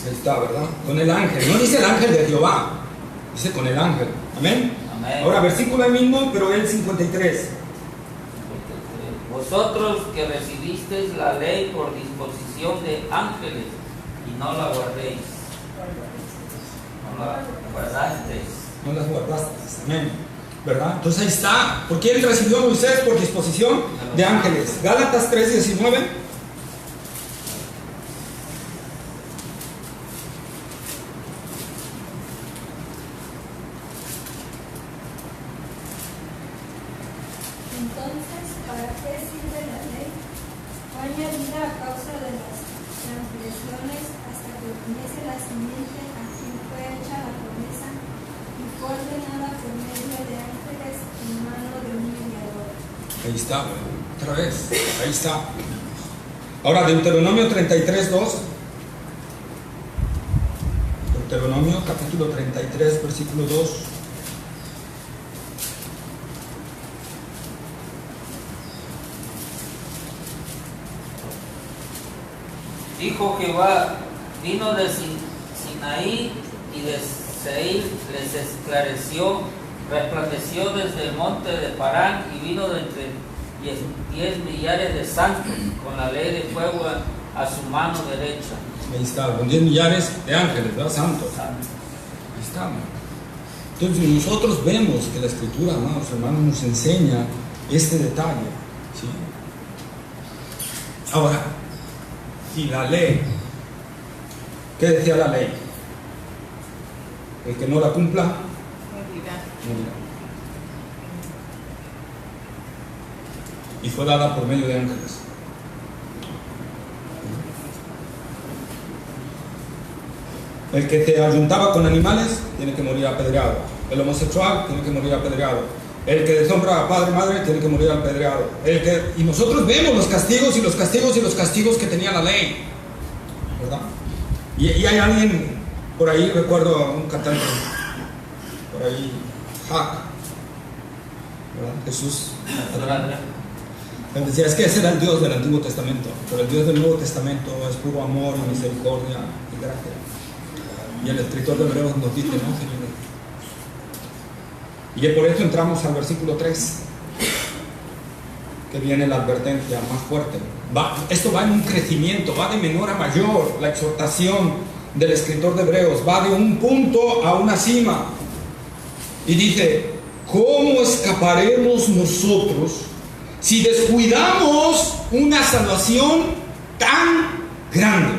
Ahí está, ¿verdad? Con el ángel. No dice el ángel de Jehová, dice con el ángel. Amén. Amén. Ahora, versículo ahí mismo, pero el 53. Vosotros que recibisteis la ley por disposición de ángeles y no la guardéis. No la guardasteis. No las guardaste. Amén. ¿Verdad? Entonces ahí está. ¿Por qué él recibió a Moisés? Por disposición de ángeles. Gálatas 3:19. Entonces, ¿para qué sirve la ley? Fue añadida a causa de las transgresiones hasta que viniese la simiente a quien fue hecha la promesa, y fue ordenada por medio de ángeles en mano de un mediador. Ahí está, otra vez. Ahí está. Ahora, Deuteronomio 33:2. Deuteronomio capítulo 33, versículo 2. Dijo Jehová, vino de Sinaí y de Seir, les esclareció, resplandeció desde el monte de Parán y vino de entre 10 millares de santos con la ley de fuego a su mano derecha. Ahí está, con 10 millares de ángeles, ¿verdad? Santos. Ahí está. Entonces nosotros vemos que la escritura, amados hermanos, nos enseña este detalle, ¿sí? Ahora, si la ley, ¿qué decía la ley? El que no la cumpla, Morirá. morirá. Y fue dada por medio de ángeles. El que se ayuntaba con animales tiene que morir apedreado. El homosexual tiene que morir apedreado. El que deshonra a padre y madre tiene que morir apedreado. Y nosotros vemos los castigos y los castigos y los castigos que tenía la ley, ¿verdad? Y hay alguien por ahí, recuerdo a un cantante por ahí, Hack, ¿verdad? Jesús él decía, es que ese era el Dios del Antiguo Testamento, pero el Dios del Nuevo Testamento es puro amor y misericordia y gracia. Y el escritor de Hebreos nos dice, no, Señor. Y por eso entramos al versículo 3, que viene la advertencia más fuerte. Esto va en un crecimiento, va de menor a mayor, la exhortación del escritor de Hebreos, va de un punto a una cima. Y dice, ¿cómo escaparemos nosotros si descuidamos una salvación tan grande,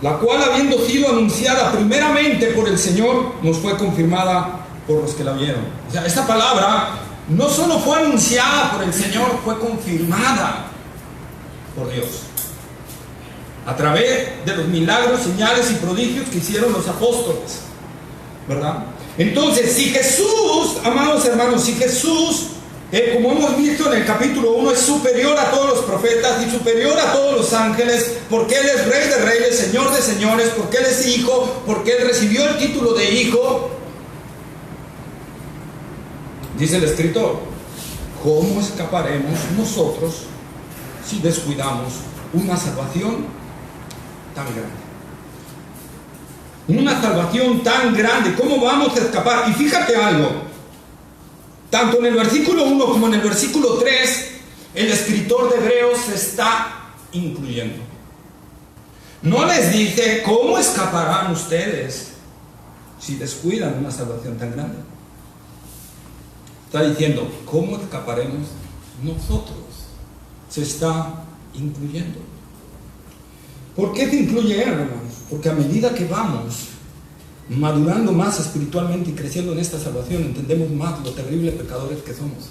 la cual, habiendo sido anunciada primeramente por el Señor, nos fue confirmada por los que la vieron? O sea, esta palabra no solo fue anunciada por el Señor, fue confirmada por Dios a través de los milagros, señales y prodigios que hicieron los apóstoles, ¿verdad? Entonces, si Jesús, amados hermanos, si Jesús, como hemos visto en el capítulo 1, es superior a todos los profetas y superior a todos los ángeles, porque Él es Rey de reyes, Señor de señores, porque Él es Hijo, porque Él recibió el título de Hijo, dice el escritor, ¿cómo escaparemos nosotros si descuidamos una salvación tan grande? Una salvación tan grande, ¿cómo vamos a escapar? Y fíjate algo, tanto en el versículo 1 como en el versículo 3, el escritor de Hebreos se está incluyendo. No les dice, ¿cómo escaparán ustedes si descuidan una salvación tan grande? Está diciendo, ¿cómo escaparemos nosotros? Se está incluyendo. ¿Por qué se incluye, hermanos? Porque a medida que vamos madurando más espiritualmente y creciendo en esta salvación, entendemos más lo terribles pecadores que somos.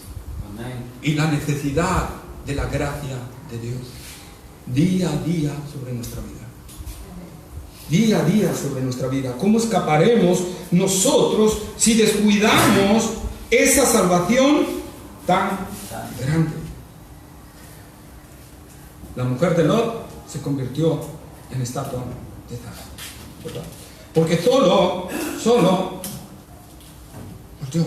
Amén. Y la necesidad de la gracia de Dios día a día sobre nuestra vida. Día a día sobre nuestra vida. ¿Cómo escaparemos nosotros si descuidamos esa salvación tan grande? La mujer de Lot se convirtió en estatua de sal, ¿verdad? Porque solo partió.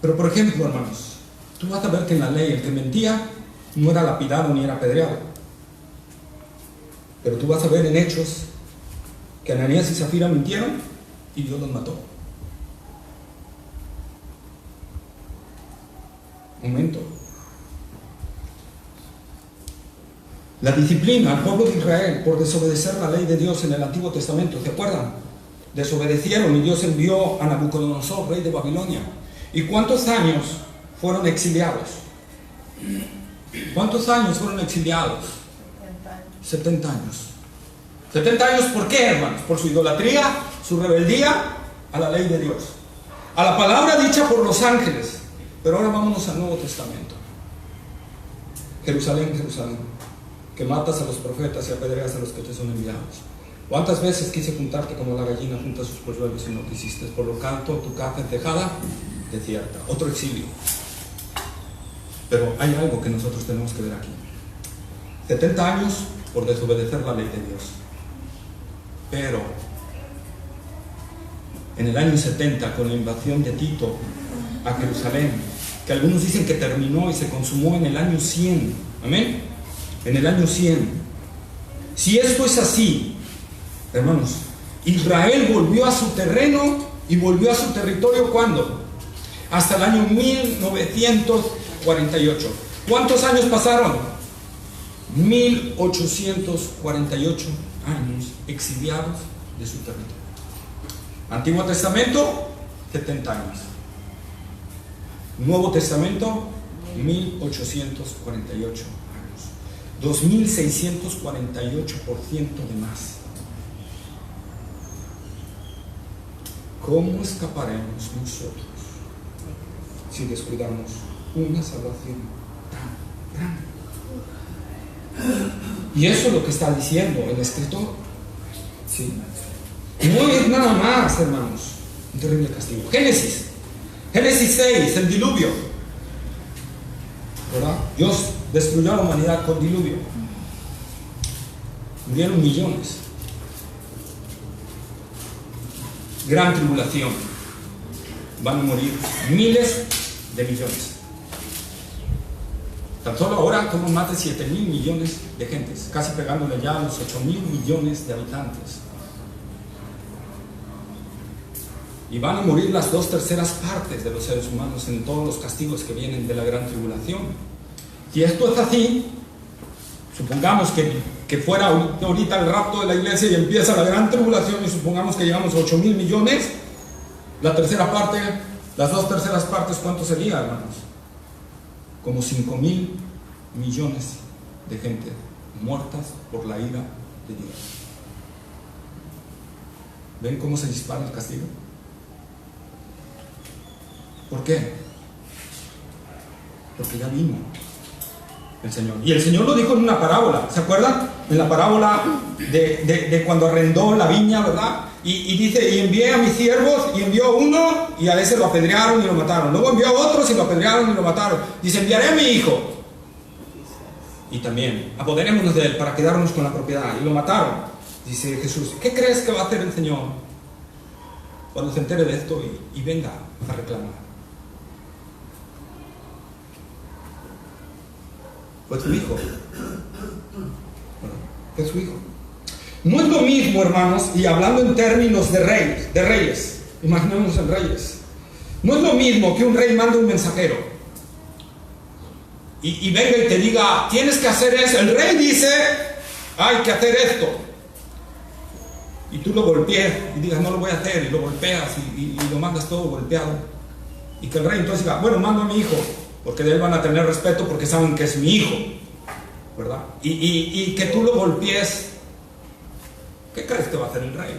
Pero por ejemplo, hermanos, tú vas a ver que en la ley el que mentía no era lapidado ni era apedreado. Pero tú vas a ver en Hechos que Ananías y Zafira mintieron y Dios los mató. Momento. La disciplina al pueblo de Israel por desobedecer la ley de Dios en el Antiguo Testamento, ¿se acuerdan? Desobedecieron y Dios envió a Nabucodonosor, rey de Babilonia. ¿Y cuántos años fueron exiliados? ¿Cuántos años fueron exiliados? 70 años. 70 años, ¿por qué, hermanos? Por su idolatría, su rebeldía a la ley de Dios, a la palabra dicha por los ángeles. Pero ahora vámonos al Nuevo Testamento. Jerusalén, Jerusalén, que matas a los profetas y apedreas a los que te son enviados. ¿Cuántas veces quise juntarte como la gallina junta sus polluelos y no quisiste? Por lo tanto, tu casa es dejada desierta. Otro exilio. Pero hay algo que nosotros tenemos que ver aquí. 70 años por desobedecer la ley de Dios. Pero en el año 70, con la invasión de Tito a Jerusalén, que algunos dicen que terminó y se consumó en el año 100. ¿Amén? En el año 100. Si esto es así, hermanos, Israel volvió a su terreno y volvió a su territorio, ¿cuándo? Hasta el año 1948. ¿Cuántos años pasaron? 1848 años exiliados de su territorio. Antiguo Testamento, 70 años. Nuevo Testamento, 1848 años. 2.648% de más. ¿cómo escaparemos nosotros si descuidamos una salvación tan grande? Y eso es lo que está diciendo el escritor. ¿Sí? No es nada más, hermanos, un terrible castigo. Génesis 6, el diluvio, ¿verdad? Dios destruyó a la humanidad con diluvio. Murieron millones. Gran tribulación. Van a morir miles de millones. Tan solo ahora somos más de 7,000 millones de gentes, casi pegándole ya a los 8,000 millones de habitantes. Y van a morir las 2/3 partes de los seres humanos en todos los castigos que vienen de la gran tribulación. Si esto es así, supongamos que fuera ahorita el rapto de la iglesia y empieza la gran tribulación, y supongamos que llegamos a 8,000 millones, la tercera parte, las 2/3 partes, ¿cuánto sería, hermanos? Como 5,000 millones de gente muertas por la ira de Dios. ¿Ven cómo se dispara el castigo? ¿Por qué? Porque ya vino el Señor. Y el Señor lo dijo en una parábola, ¿se acuerdan? En la parábola de cuando arrendó la viña, ¿verdad? Y dice, y envié a mis siervos, y envió uno, y a ese lo apedrearon y lo mataron. Luego envió a otros y lo apedrearon y lo mataron. Dice, enviaré a mi hijo. Y también, apoderémonos de él para quedarnos con la propiedad. Y lo mataron. Dice Jesús, ¿qué crees que va a hacer el Señor cuando se entere de esto y venga a reclamar? Fue su hijo. Fue su hijo. No es lo mismo, hermanos, y hablando en términos de reyes, imaginemos en reyes. No es lo mismo que un rey mande un mensajero y venga y te diga, tienes que hacer eso. El rey dice, hay que hacer esto. Y tú lo golpees y digas, no lo voy a hacer, y lo golpeas y lo mandas todo golpeado. Y que el rey entonces diga, bueno, mando a mi hijo, porque de él van a tener respeto porque saben que es mi hijo, ¿verdad? Y que tú lo golpees. ¿Qué crees que va a hacer el rey?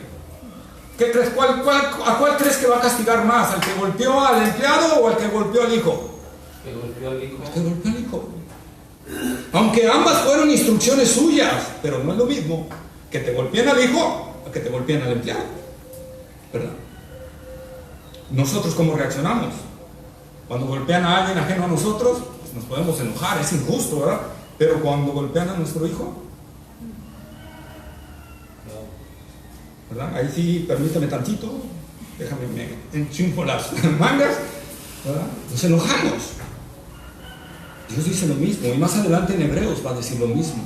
¿Qué crees? ¿A cuál crees que va a castigar más? ¿Al que golpeó al empleado o al que golpeó al hijo? Que golpeó al hijo. El que golpeó al hijo. Aunque ambas fueron instrucciones suyas, pero no es lo mismo que te golpeen al hijo a que te golpeen al empleado, ¿verdad? Nosotros, ¿cómo reaccionamos? Cuando golpean a alguien ajeno a nosotros, pues nos podemos enojar, es injusto, ¿verdad? Pero cuando golpean a nuestro hijo, ¿verdad? Ahí sí, permíteme tantito, déjame, me enchufo las mangas, ¿verdad? Nos enojamos. Dios dice lo mismo, y más adelante en Hebreos va a decir lo mismo,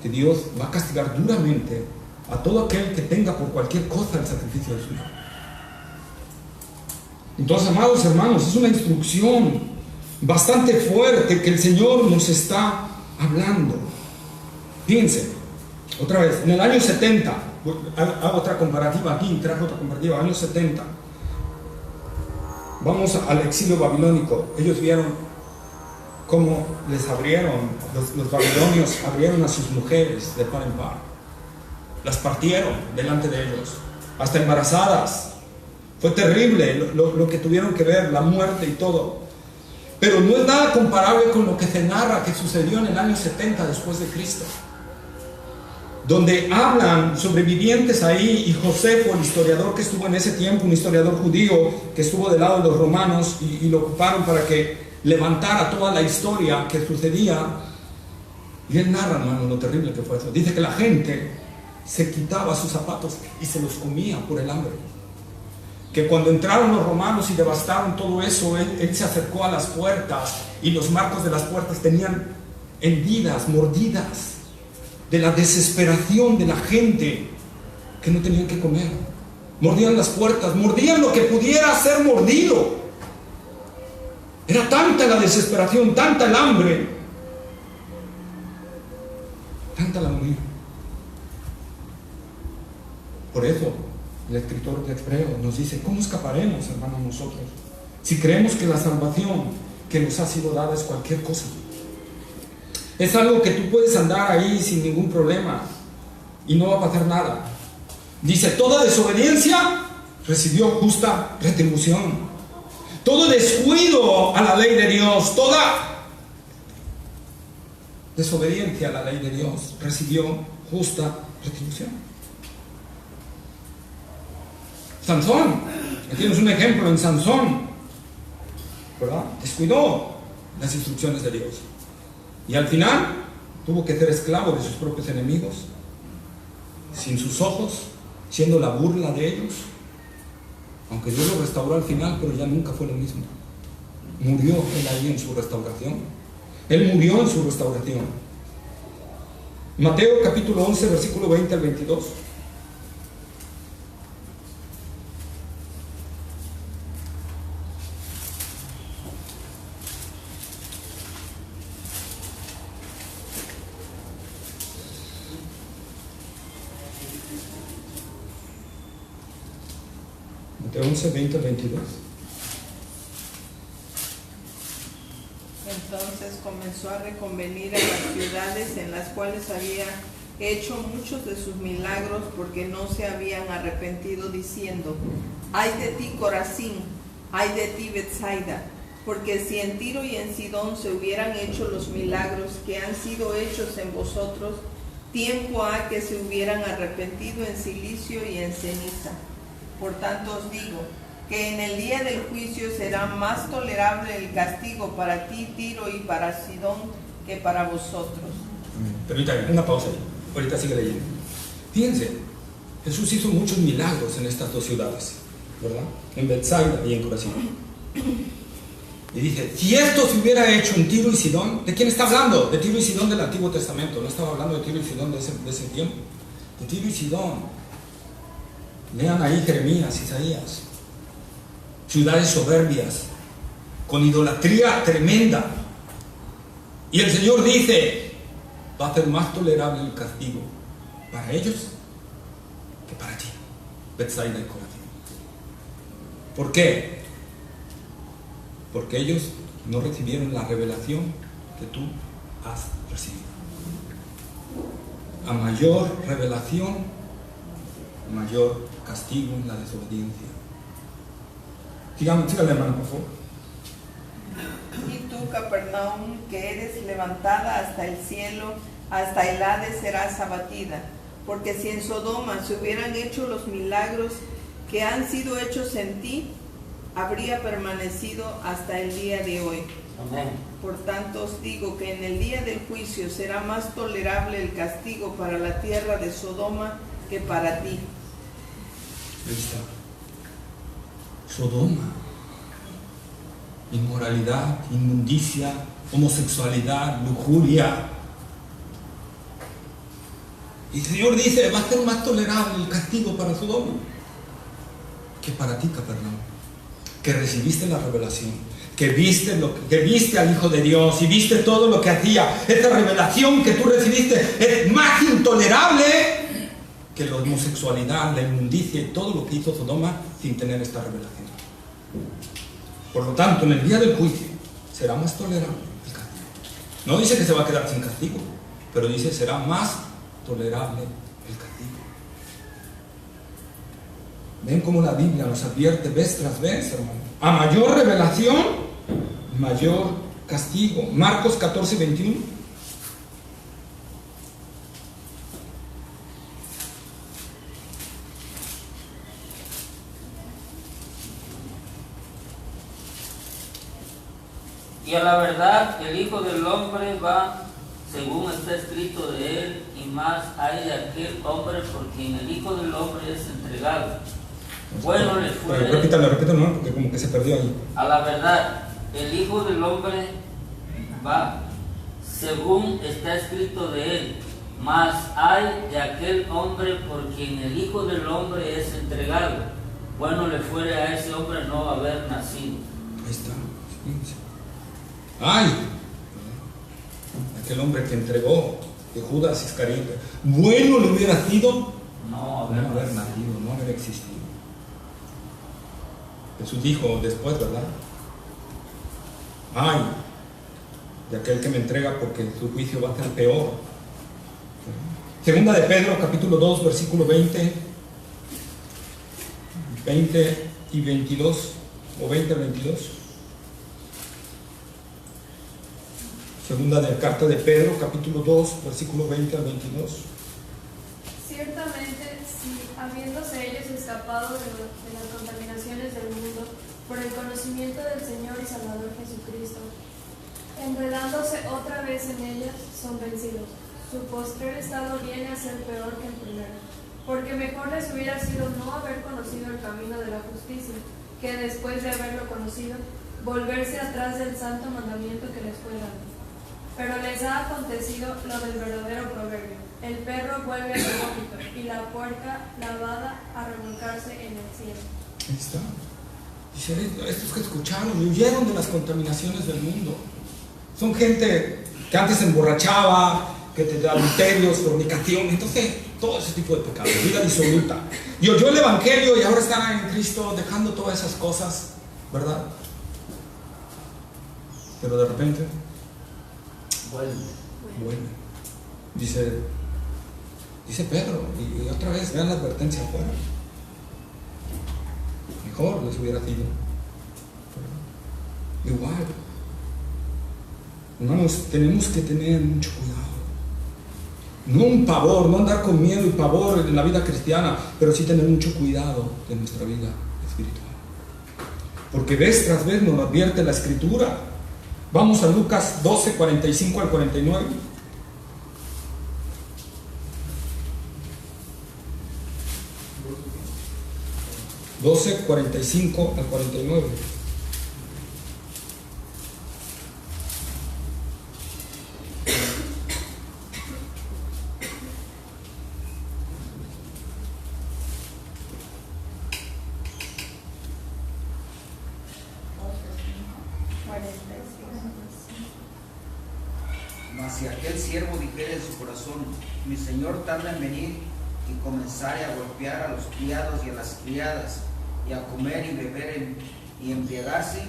que Dios va a castigar duramente a todo aquel que tenga por cualquier cosa el sacrificio de su hijo. Entonces, amados hermanos, es una instrucción bastante fuerte que el Señor nos está hablando. Fíjense, otra vez, en el año 70, hago otra comparativa aquí, traje otra comparativa, año 70, vamos al exilio babilónico. Ellos vieron cómo les abrieron, los babilonios abrieron a sus mujeres de par en par, las partieron delante de ellos, hasta embarazadas. Fue terrible lo que tuvieron que ver, la muerte y todo. Pero no es nada comparable con lo que se narra que sucedió en el año 70 después de Cristo, donde hablan sobrevivientes ahí, y Josefo, el historiador que estuvo en ese tiempo, un historiador judío que estuvo del lado de los romanos y lo ocuparon para que levantara toda la historia que sucedía. Y él narra, hermano, lo terrible que fue eso. Dice que la gente se quitaba sus zapatos y se los comía por el hambre. Que cuando entraron los romanos y devastaron todo eso, él se acercó a las puertas y los marcos de las puertas tenían hendidas, mordidas, de la desesperación de la gente que no tenían que comer. Mordían las puertas, mordían lo que pudiera ser mordido. Era tanta la desesperación, tanta el hambre, tanta la morir. Por eso el escritor de Hebreos nos dice, ¿cómo escaparemos, hermanos, nosotros? Si creemos que la salvación que nos ha sido dada es cualquier cosa. Es algo que tú puedes andar ahí sin ningún problema y no va a pasar nada. Dice, toda desobediencia recibió justa retribución. Todo descuido a la ley de Dios, toda desobediencia a la ley de Dios recibió justa retribución. Sansón, aquí tienes un ejemplo en Sansón, ¿verdad? Descuidó las instrucciones de Dios y al final tuvo que ser esclavo de sus propios enemigos, sin sus ojos, siendo la burla de ellos. Aunque Dios lo restauró al final, pero ya nunca fue lo mismo. Murió él ahí en su restauración. Él murió en su restauración. Mateo capítulo 11, versículo 20 al 22. Mateo 11, 20 al 22. Entonces comenzó a reconvenir a las ciudades en las cuales había hecho muchos de sus milagros, porque no se habían arrepentido, diciendo: ay de ti, Corazín, ay de ti, Betsaida, porque si en Tiro y en Sidón se hubieran hecho los milagros que han sido hechos en vosotros, tiempo ha que se hubieran arrepentido en cilicio y en ceniza. Por tanto os digo que en el día del juicio será más tolerable el castigo para ti, Tiro, y para Sidón, que para vosotros. Permítame, una pausa ahí. Ahorita sigue leyendo. Fíjense, Jesús hizo muchos milagros en estas dos ciudades, ¿verdad? En Betsaida y en Corazín. Y dice, si esto se hubiera hecho en Tiro y Sidón, ¿de quién está hablando? De Tiro y Sidón del Antiguo Testamento. No estaba hablando de Tiro y Sidón de ese tiempo. De Tiro y Sidón. Lean ahí Jeremías, Isaías. Ciudades soberbias, con idolatría tremenda. Y el Señor dice, va a ser más tolerable el castigo para ellos que para ti, Betsaida y Corazín. ¿Por qué? Porque ellos no recibieron la revelación que tú has recibido. A mayor revelación, mayor castigo en la desobediencia. Sígale, hermano, por favor. Y tú, Capernaum, que eres levantada hasta el cielo, hasta el Hades serás abatida. Porque si en Sodoma se hubieran hecho los milagros que han sido hechos en ti, habría permanecido hasta el día de hoy. Amén. Por tanto os digo que en el día del juicio será más tolerable el castigo para la tierra de Sodoma que para ti. Ahí está. Sodoma. Inmoralidad, inmundicia, homosexualidad, lujuria. Y el Señor dice, va a ser más tolerable el castigo para Sodoma que para ti, Capernaum, que recibiste la revelación, que viste al Hijo de Dios y viste todo lo que hacía. Esta revelación que tú recibiste es más intolerable que la homosexualidad, la inmundicia y todo lo que hizo Sodoma sin tener esta revelación. Por lo tanto, en el día del juicio será más tolerable el castigo. No dice que se va a quedar sin castigo, pero dice será más tolerable el castigo. Ven cómo la Biblia nos advierte vez tras vez, hermano. A mayor revelación, mayor castigo. Marcos 14, 21. Y a la verdad, el Hijo del Hombre va según está escrito de él, y más hay de aquel hombre por quien el Hijo del Hombre es entregado. Bueno le fue. Repítalo, no, porque como que se perdió ahí. A la verdad, el Hijo del Hombre va según está escrito de él, mas hay de aquel hombre por quien el Hijo del Hombre es entregado. Bueno le fuere a ese hombre no haber nacido. Ahí está. ¡Ay! Aquel hombre que entregó, de Judas Iscariote. Bueno le hubiera sido no haber nacido, no haber existido. Jesús dijo después, ¿verdad? ¡Ay! De aquel que me entrega, porque su juicio va a ser peor. Segunda de Pedro, capítulo 2, versículo 20. 20 y 22, o 20 al 22. Segunda de carta de Pedro, capítulo 2, versículo 20 al 22. Ciertamente, si habiéndose ellos escapado de las contaminaciones del mundo por el conocimiento del Señor y Salvador Jesucristo, enredándose otra vez en ellas, son vencidos. Su postrer estado viene a ser peor que el primero, porque mejor les hubiera sido no haber conocido el camino de la justicia, que después de haberlo conocido, volverse atrás del santo mandamiento que les fue dado. Pero les ha acontecido lo del verdadero proverbio: el perro vuelve al vómito y la puerca lavada a revolcarse en el cielo. Ahí está. Dice, estos que escucharon huyeron de las contaminaciones del mundo. Son gente que antes se emborrachaba, que te da adulterios, fornicación, entonces todo ese tipo de pecados, vida disoluta. Y oyó el Evangelio y ahora están en Cristo dejando todas esas cosas, ¿verdad? Pero de repente vuelve. Dice Pedro, y otra vez vean la advertencia afuera. Mejor les hubiera sido. Igual. Hermanos, tenemos que tener mucho cuidado. No un pavor, no andar con miedo y pavor en la vida cristiana, pero sí tener mucho cuidado de nuestra vida espiritual. Porque vez tras vez nos advierte la Escritura. Vamos a Lucas 12, 45 al 49. Doce, 45 al 49. Mas si aquel siervo dijere en su corazón: mi señor tarda en venir, y comenzare a golpear a los criados y a las criadas, y a comer y beber y embriagarse,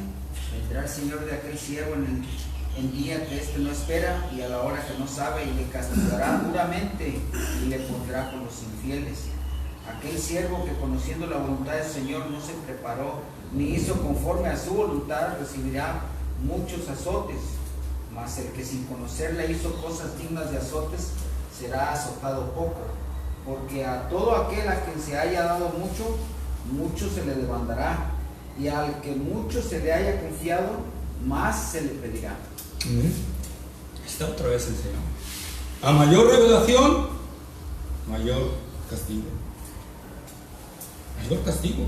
vendrá el señor de aquel siervo en día que éste no espera y a la hora que no sabe, y le castigará duramente y le pondrá con los infieles. Aquel siervo que, conociendo la voluntad del Señor, no se preparó ni hizo conforme a su voluntad, recibirá muchos azotes. Mas el que sin conocerla hizo cosas dignas de azotes, será azotado poco. Porque a todo aquel a quien se haya dado mucho, mucho se le demandará, y al que mucho se le haya confiado, más se le pedirá. Está otra vez el Señor. A mayor revelación, mayor castigo. Mayor castigo.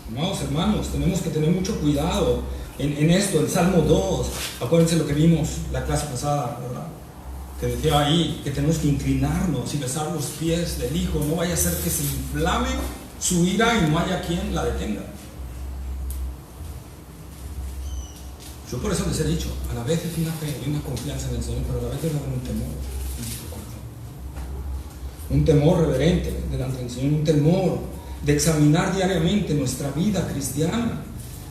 Amados hermanos, tenemos que tener mucho cuidado en esto. El Salmo 2, acuérdense lo que vimos la clase pasada, ¿verdad? Que decía ahí que tenemos que inclinarnos y besar los pies del Hijo. No vaya a ser que se inflame su ira y no haya quien la detenga. Yo por eso les he dicho, a la vez es una fe y una confianza en el Señor, pero a la vez debe haber un temor en nuestro corazón. Un temor reverente delante del Señor, un temor de examinar diariamente nuestra vida cristiana.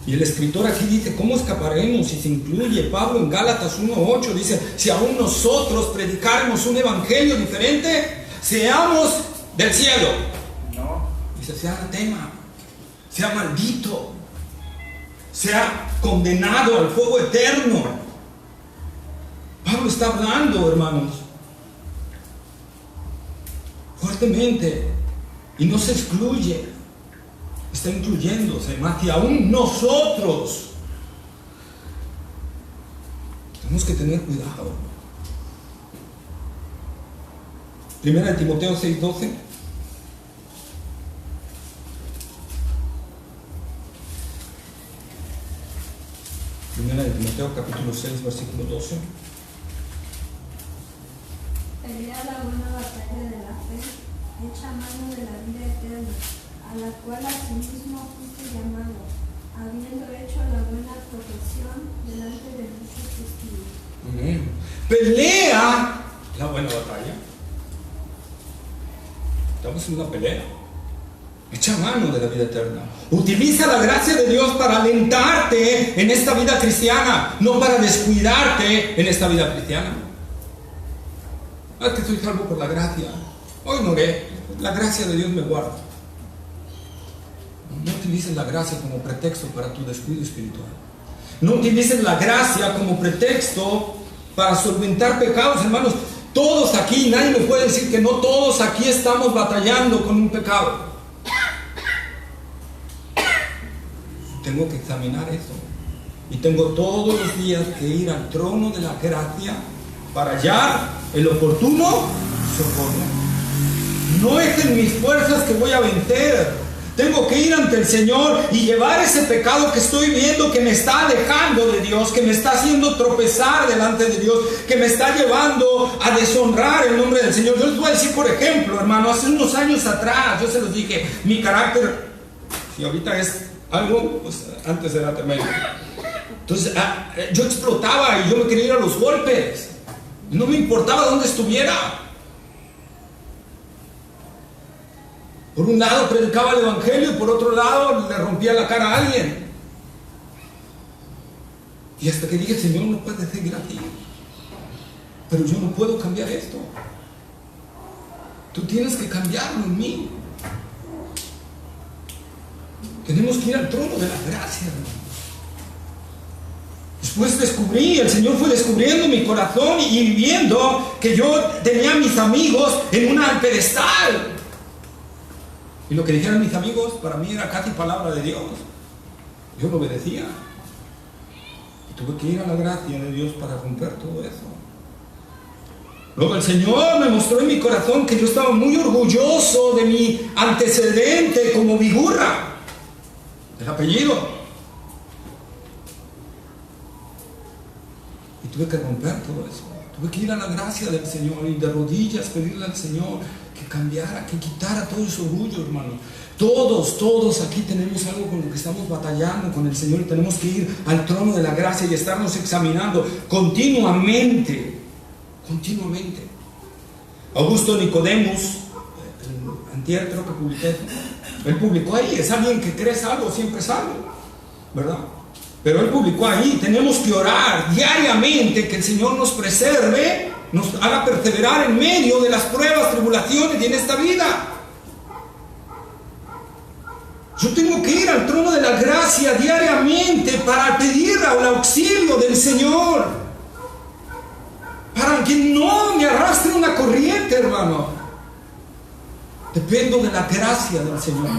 Y el escritor aquí dice, ¿cómo escaparemos? Y se incluye Pablo en Gálatas 1:8, dice, si aún nosotros predicáramos un evangelio diferente, seamos del cielo. No. Dice, sea anatema, sea maldito, sea condenado al fuego eterno. Pablo está hablando, hermanos, fuertemente, y no se excluye, está incluyéndose más, y aún nosotros tenemos que tener cuidado. Primera de Timoteo 6:12. Primera de Timoteo capítulo 6 versículo 12. Pelea la buena batalla de la fe, echa mano de la vida eterna, a la cual asimismo fuiste llamado, habiendo hecho la buena profesión delante de muchos testigos. Pelea la buena batalla. Estamos en una pelea. Echa mano de la vida eterna. Utiliza la gracia de Dios para alentarte en esta vida cristiana, no para descuidarte en esta vida cristiana. No es que soy salvo por la gracia. Hoy no oré, la gracia de Dios me guarda. utilices la gracia como pretexto para tu descuido espiritual. No utilices la gracia como pretexto para solventar pecados, hermanos. Todos aquí, nadie me puede decir que no, todos aquí estamos batallando con un pecado. Tengo que examinar eso. Y tengo todos los días que ir al trono de la gracia para hallar el oportuno socorro. No es en mis fuerzas que voy a vencer. Tengo que ir ante el Señor y llevar ese pecado que estoy viendo que me está alejando de Dios, que me está haciendo tropezar delante de Dios, que me está llevando a deshonrar el nombre del Señor. Yo les voy a decir, por ejemplo, hermano, hace unos años atrás, yo se los dije, mi carácter, si ahorita es algo, pues antes era tremendo. Entonces, yo explotaba y yo me quería ir a los golpes. No me importaba dónde estuviera. Por un lado predicaba el evangelio y por otro lado le rompía la cara a alguien. Y hasta que dije, Señor, no puedes seguir aquí. Pero yo no puedo cambiar esto. Tú tienes que cambiarlo en mí. Tenemos que ir al trono de la gracia, hermano. Después descubrí, el Señor fue descubriendo mi corazón y viendo que yo tenía a mis amigos en un pedestal. Y lo que dijeron mis amigos para mí era casi palabra de Dios. Yo lo obedecía. Y tuve que ir a la gracia de Dios para romper todo eso. Luego el Señor me mostró en mi corazón que yo estaba muy orgulloso de mi antecedente como Vigurra, el apellido. Y tuve que romper todo eso. Tuve que ir a la gracia del Señor y de rodillas pedirle al Señor que cambiara, que quitara todo ese orgullo, hermano. Todos aquí tenemos algo con lo que estamos batallando con el Señor y tenemos que ir al trono de la gracia y estarnos examinando continuamente. Augusto Nicodemus, el antier creo que publiqué, él publicó ahí, es alguien que cree salvo, siempre salvo, ¿verdad? Pero él publicó ahí, tenemos que orar diariamente que el Señor nos preserve, nos haga perseverar en medio de las pruebas, tribulaciones y en esta vida. Yo tengo que ir al trono de la gracia diariamente para pedir el auxilio del Señor, para que no me arrastre una corriente, hermano. Dependo de la gracia del Señor.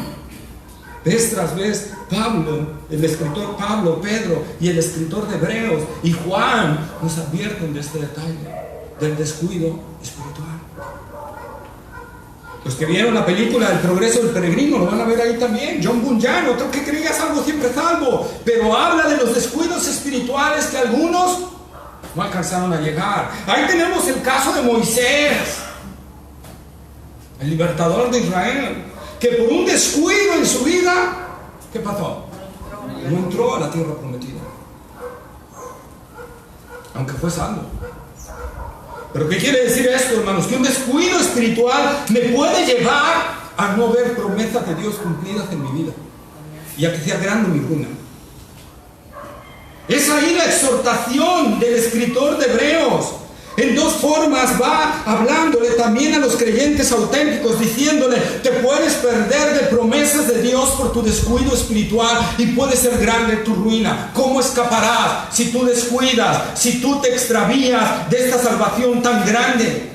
Vez tras vez, Pablo, el escritor Pablo, Pedro y el escritor de Hebreos y Juan nos advierten de este detalle, del descuido espiritual. Los que vieron la película El progreso del peregrino lo van a ver ahí también. John Bunyan, otro que creía salvo siempre salvo, pero habla de los descuidos espirituales que algunos no alcanzaron a llegar. Ahí tenemos el caso de Moisés, el libertador de Israel, que por un descuido en su vida, ¿qué pasó? No entró a la tierra prometida, aunque fue salvo. ¿Pero qué quiere decir esto, hermanos? Que un descuido espiritual me puede llevar a no ver promesas de Dios cumplidas en mi vida y a que sea grande mi ruina. Es ahí la exhortación del escritor de Hebreos. En dos formas va hablándole también a los creyentes auténticos, diciéndole: te puedes perder de promesas de Dios por tu descuido espiritual y puede ser grande tu ruina. ¿Cómo escaparás si tú descuidas, si tú te extravías de esta salvación tan grande?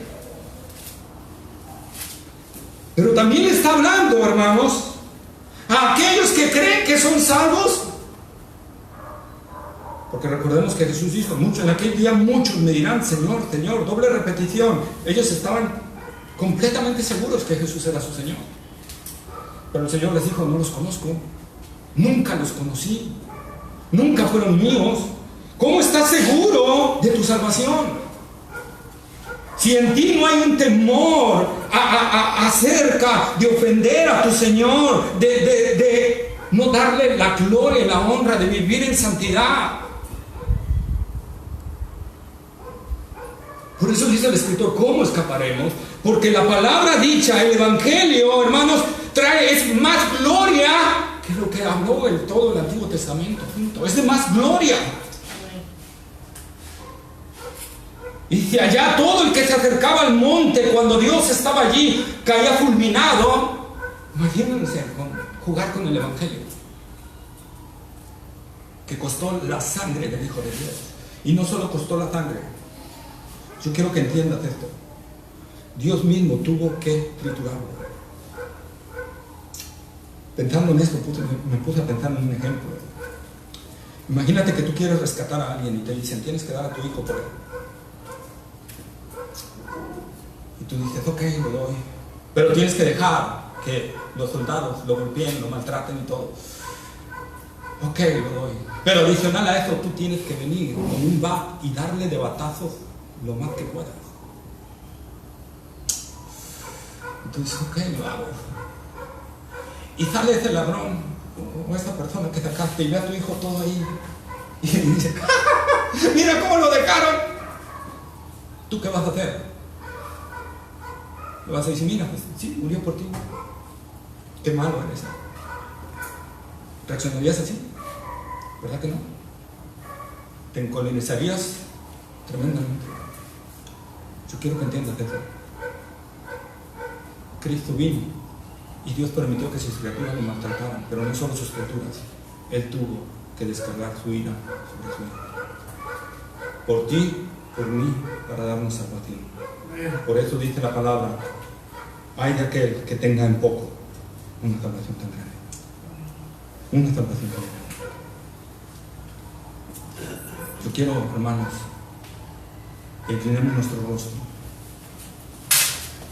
Pero también le está hablando, hermanos, a aquellos que creen que son salvos. Porque recordemos que Jesús dijo, en aquel día muchos me dirán: Señor, Señor, doble repetición. Ellos estaban completamente seguros que Jesús era su Señor. Pero el Señor les dijo: no los conozco, nunca los conocí, nunca fueron míos. ¿Cómo estás seguro de tu salvación? Si en ti no hay un temor acerca de ofender a tu Señor, de no darle la gloria y la honra, de vivir en santidad. Por eso dice el escritor: ¿cómo escaparemos? Porque la palabra dicha, el evangelio, hermanos, es más gloria que lo que habló todo el Antiguo Testamento junto. Es de más gloria. Y si allá todo el que se acercaba al monte cuando Dios estaba allí caía fulminado, imagínense jugar con el evangelio. que costó la sangre del Hijo de Dios. Y no solo costó la sangre. Yo quiero que entiendas esto. Dios mismo tuvo que triturarlo. Pensando en esto, me puse a pensar en un ejemplo. Imagínate que tú quieres rescatar a alguien y te dicen, tienes que dar a tu hijo por él. Y tú dices, ok, lo doy. Pero tienes que dejar que los soldados lo golpeen, lo maltraten y todo. Ok, lo doy. Pero adicional a eso, tú tienes que venir con un bat y darle de batazos lo más que puedas. Entonces, ok, lo hago. Y sale ese ladrón o esa persona que sacaste y ve a tu hijo todo ahí y dice, mira cómo lo dejaron. ¿Tú qué vas a hacer? Le vas a decir, mira, pues sí, murió por ti. Qué malo eres. ¿Reaccionarías así? ¿Verdad que no? Te encolerizarías tremendamente. Yo quiero que entiendas eso. Cristo vino y Dios permitió que sus criaturas lo maltrataran, pero no solo sus criaturas. Él tuvo que descargar su ira sobre su hijo. Por ti, por mí, para darnos salvación. Por eso dice la palabra, ay de aquel que tenga en poco una salvación tan grande. Una salvación tan grande. Yo quiero, hermanos, que inclinemos nuestro rostro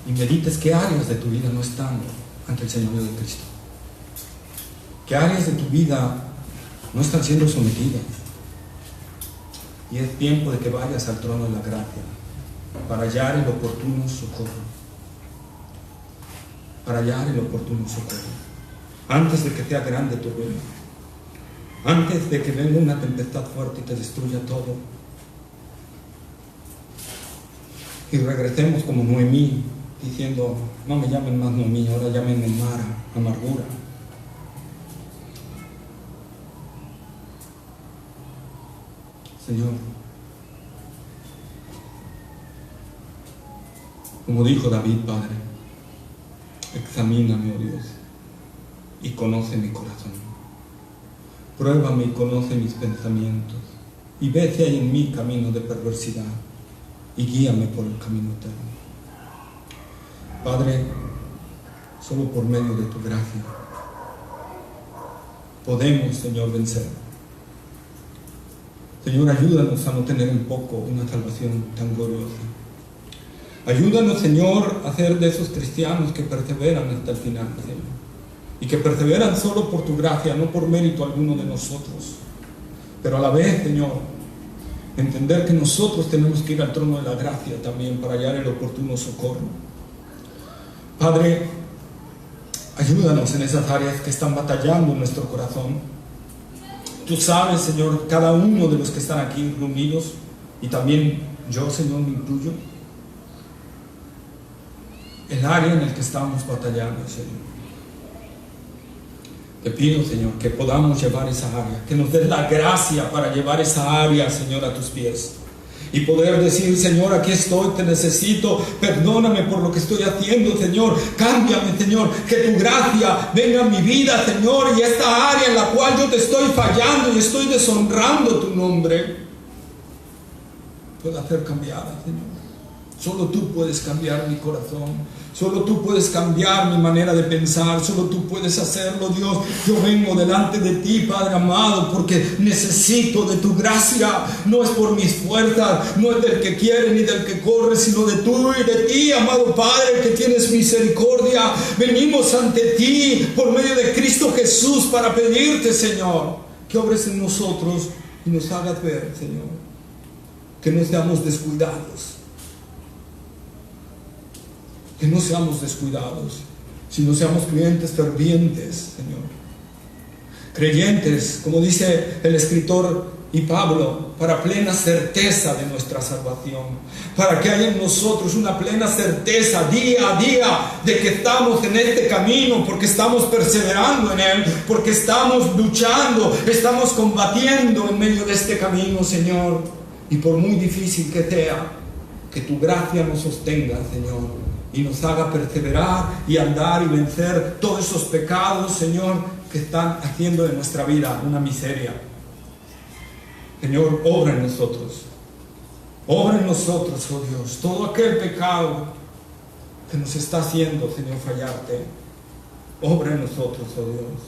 y medites qué áreas de tu vida no están ante el señorío de Cristo. ¿Qué áreas de tu vida no están siendo sometidas? Y es tiempo de que vayas al trono de la gracia para hallar el oportuno socorro. Para hallar el oportuno socorro. Antes de que sea grande tu ruina. Antes de que venga una tempestad fuerte y te destruya todo. Y regresemos como Noemí, diciendo, no me llamen más Noemí, ahora llámenme Mara, amargura. Señor, como dijo David, Padre, examíname, oh Dios, y conoce mi corazón. Pruébame y conoce mis pensamientos, y ve si hay en mí camino de perversidad, y guíame por el camino eterno. Padre, solo por medio de tu gracia podemos, Señor, vencer. Señor, ayúdanos a no tener en poco una salvación tan gloriosa. Ayúdanos, Señor, a ser de esos cristianos que perseveran hasta el final, Señor. Y que perseveran solo por tu gracia, no por mérito alguno de nosotros. Pero a la vez, Señor, entender que nosotros tenemos que ir al trono de la gracia también para hallar el oportuno socorro. Padre, ayúdanos en esas áreas que están batallando en nuestro corazón. Tú sabes, Señor, cada uno de los que están aquí reunidos, y también yo, Señor, me incluyo, el área en el que estamos batallando, Señor. Te pido, Señor, que podamos llevar esa área, que nos des la gracia para llevar esa área, Señor, a tus pies. Y poder decir, Señor, aquí estoy, te necesito, perdóname por lo que estoy haciendo, Señor, cámbiame, Señor, que tu gracia venga a mi vida, Señor, y esta área en la cual yo te estoy fallando y estoy deshonrando tu nombre, pueda ser cambiada, Señor. Solo tú puedes cambiar mi corazón. Solo tú puedes cambiar mi manera de pensar. Solo tú puedes hacerlo, Dios. Yo vengo delante de ti, Padre amado, porque necesito de tu gracia. No es por mis fuerzas, no es del que quiere ni del que corre, sino de tú y de ti, amado Padre, que tienes misericordia. Venimos ante ti por medio de Cristo Jesús para pedirte, Señor, que obres en nosotros y nos hagas ver, Señor, que no seamos descuidados. Que no seamos descuidados, sino seamos creyentes fervientes, Señor. Creyentes, como dice el escritor y Pablo, para plena certeza de nuestra salvación. Para que haya en nosotros una plena certeza día a día de que estamos en este camino, porque estamos perseverando en él, porque estamos luchando, estamos combatiendo en medio de este camino, Señor. Y por muy difícil que sea, que tu gracia nos sostenga, Señor, y nos haga perseverar y andar y vencer todos esos pecados, Señor, que están haciendo de nuestra vida una miseria. Señor, obra en nosotros. Obra en nosotros, oh Dios, todo aquel pecado que nos está haciendo, Señor, fallarte. Obra en nosotros, oh Dios.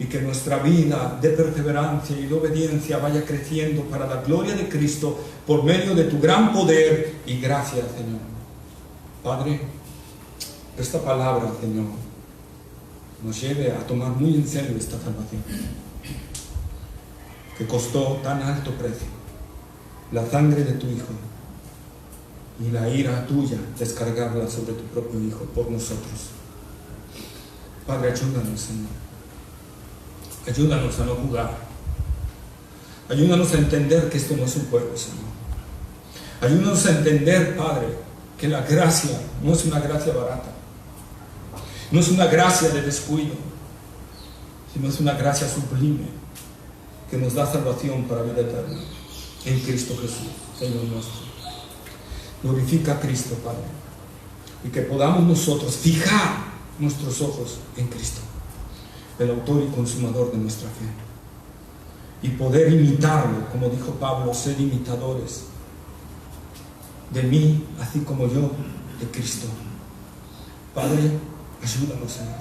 Y que nuestra vida de perseverancia y de obediencia vaya creciendo para la gloria de Cristo por medio de tu gran poder y gracia, Señor. Padre, esta palabra, Señor, nos lleve a tomar muy en serio esta salvación que costó tan alto precio, la sangre de tu Hijo y la ira tuya, descargarla sobre tu propio Hijo por nosotros. Padre, ayúdanos, Señor. Ayúdanos a no jugar. Ayúdanos a entender que esto no es un juego, Señor. Ayúdanos a entender, Padre, que la gracia no es una gracia barata. No es una gracia de descuido, sino es una gracia sublime que nos da salvación para vida eterna en Cristo Jesús, Señor nuestro. Glorifica a Cristo, Padre, y que podamos nosotros fijar nuestros ojos en Cristo, el autor y consumador de nuestra fe, y poder imitarlo, como dijo Pablo, ser imitadores de mí, así como yo de Cristo. Padre, ayúdanos, Señor.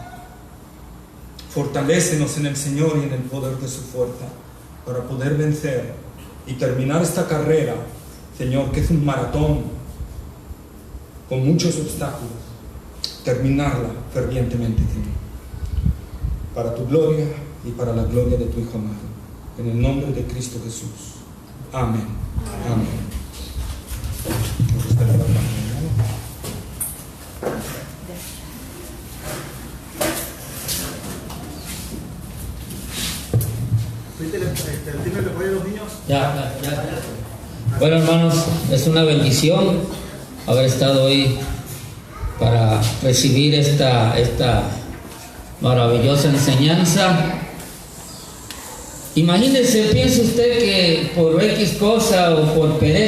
Fortalécenos en el Señor y en el poder de su fuerza para poder vencer y terminar esta carrera, Señor, que es un maratón con muchos obstáculos, terminarla fervientemente, Señor, para tu gloria y para la gloria de tu Hijo amado, en el nombre de Cristo Jesús. Amén. Amén. Ya. Bueno, hermanos, es una bendición haber estado hoy para recibir esta maravillosa enseñanza. Imagínese, piense usted que por X cosa o por pereza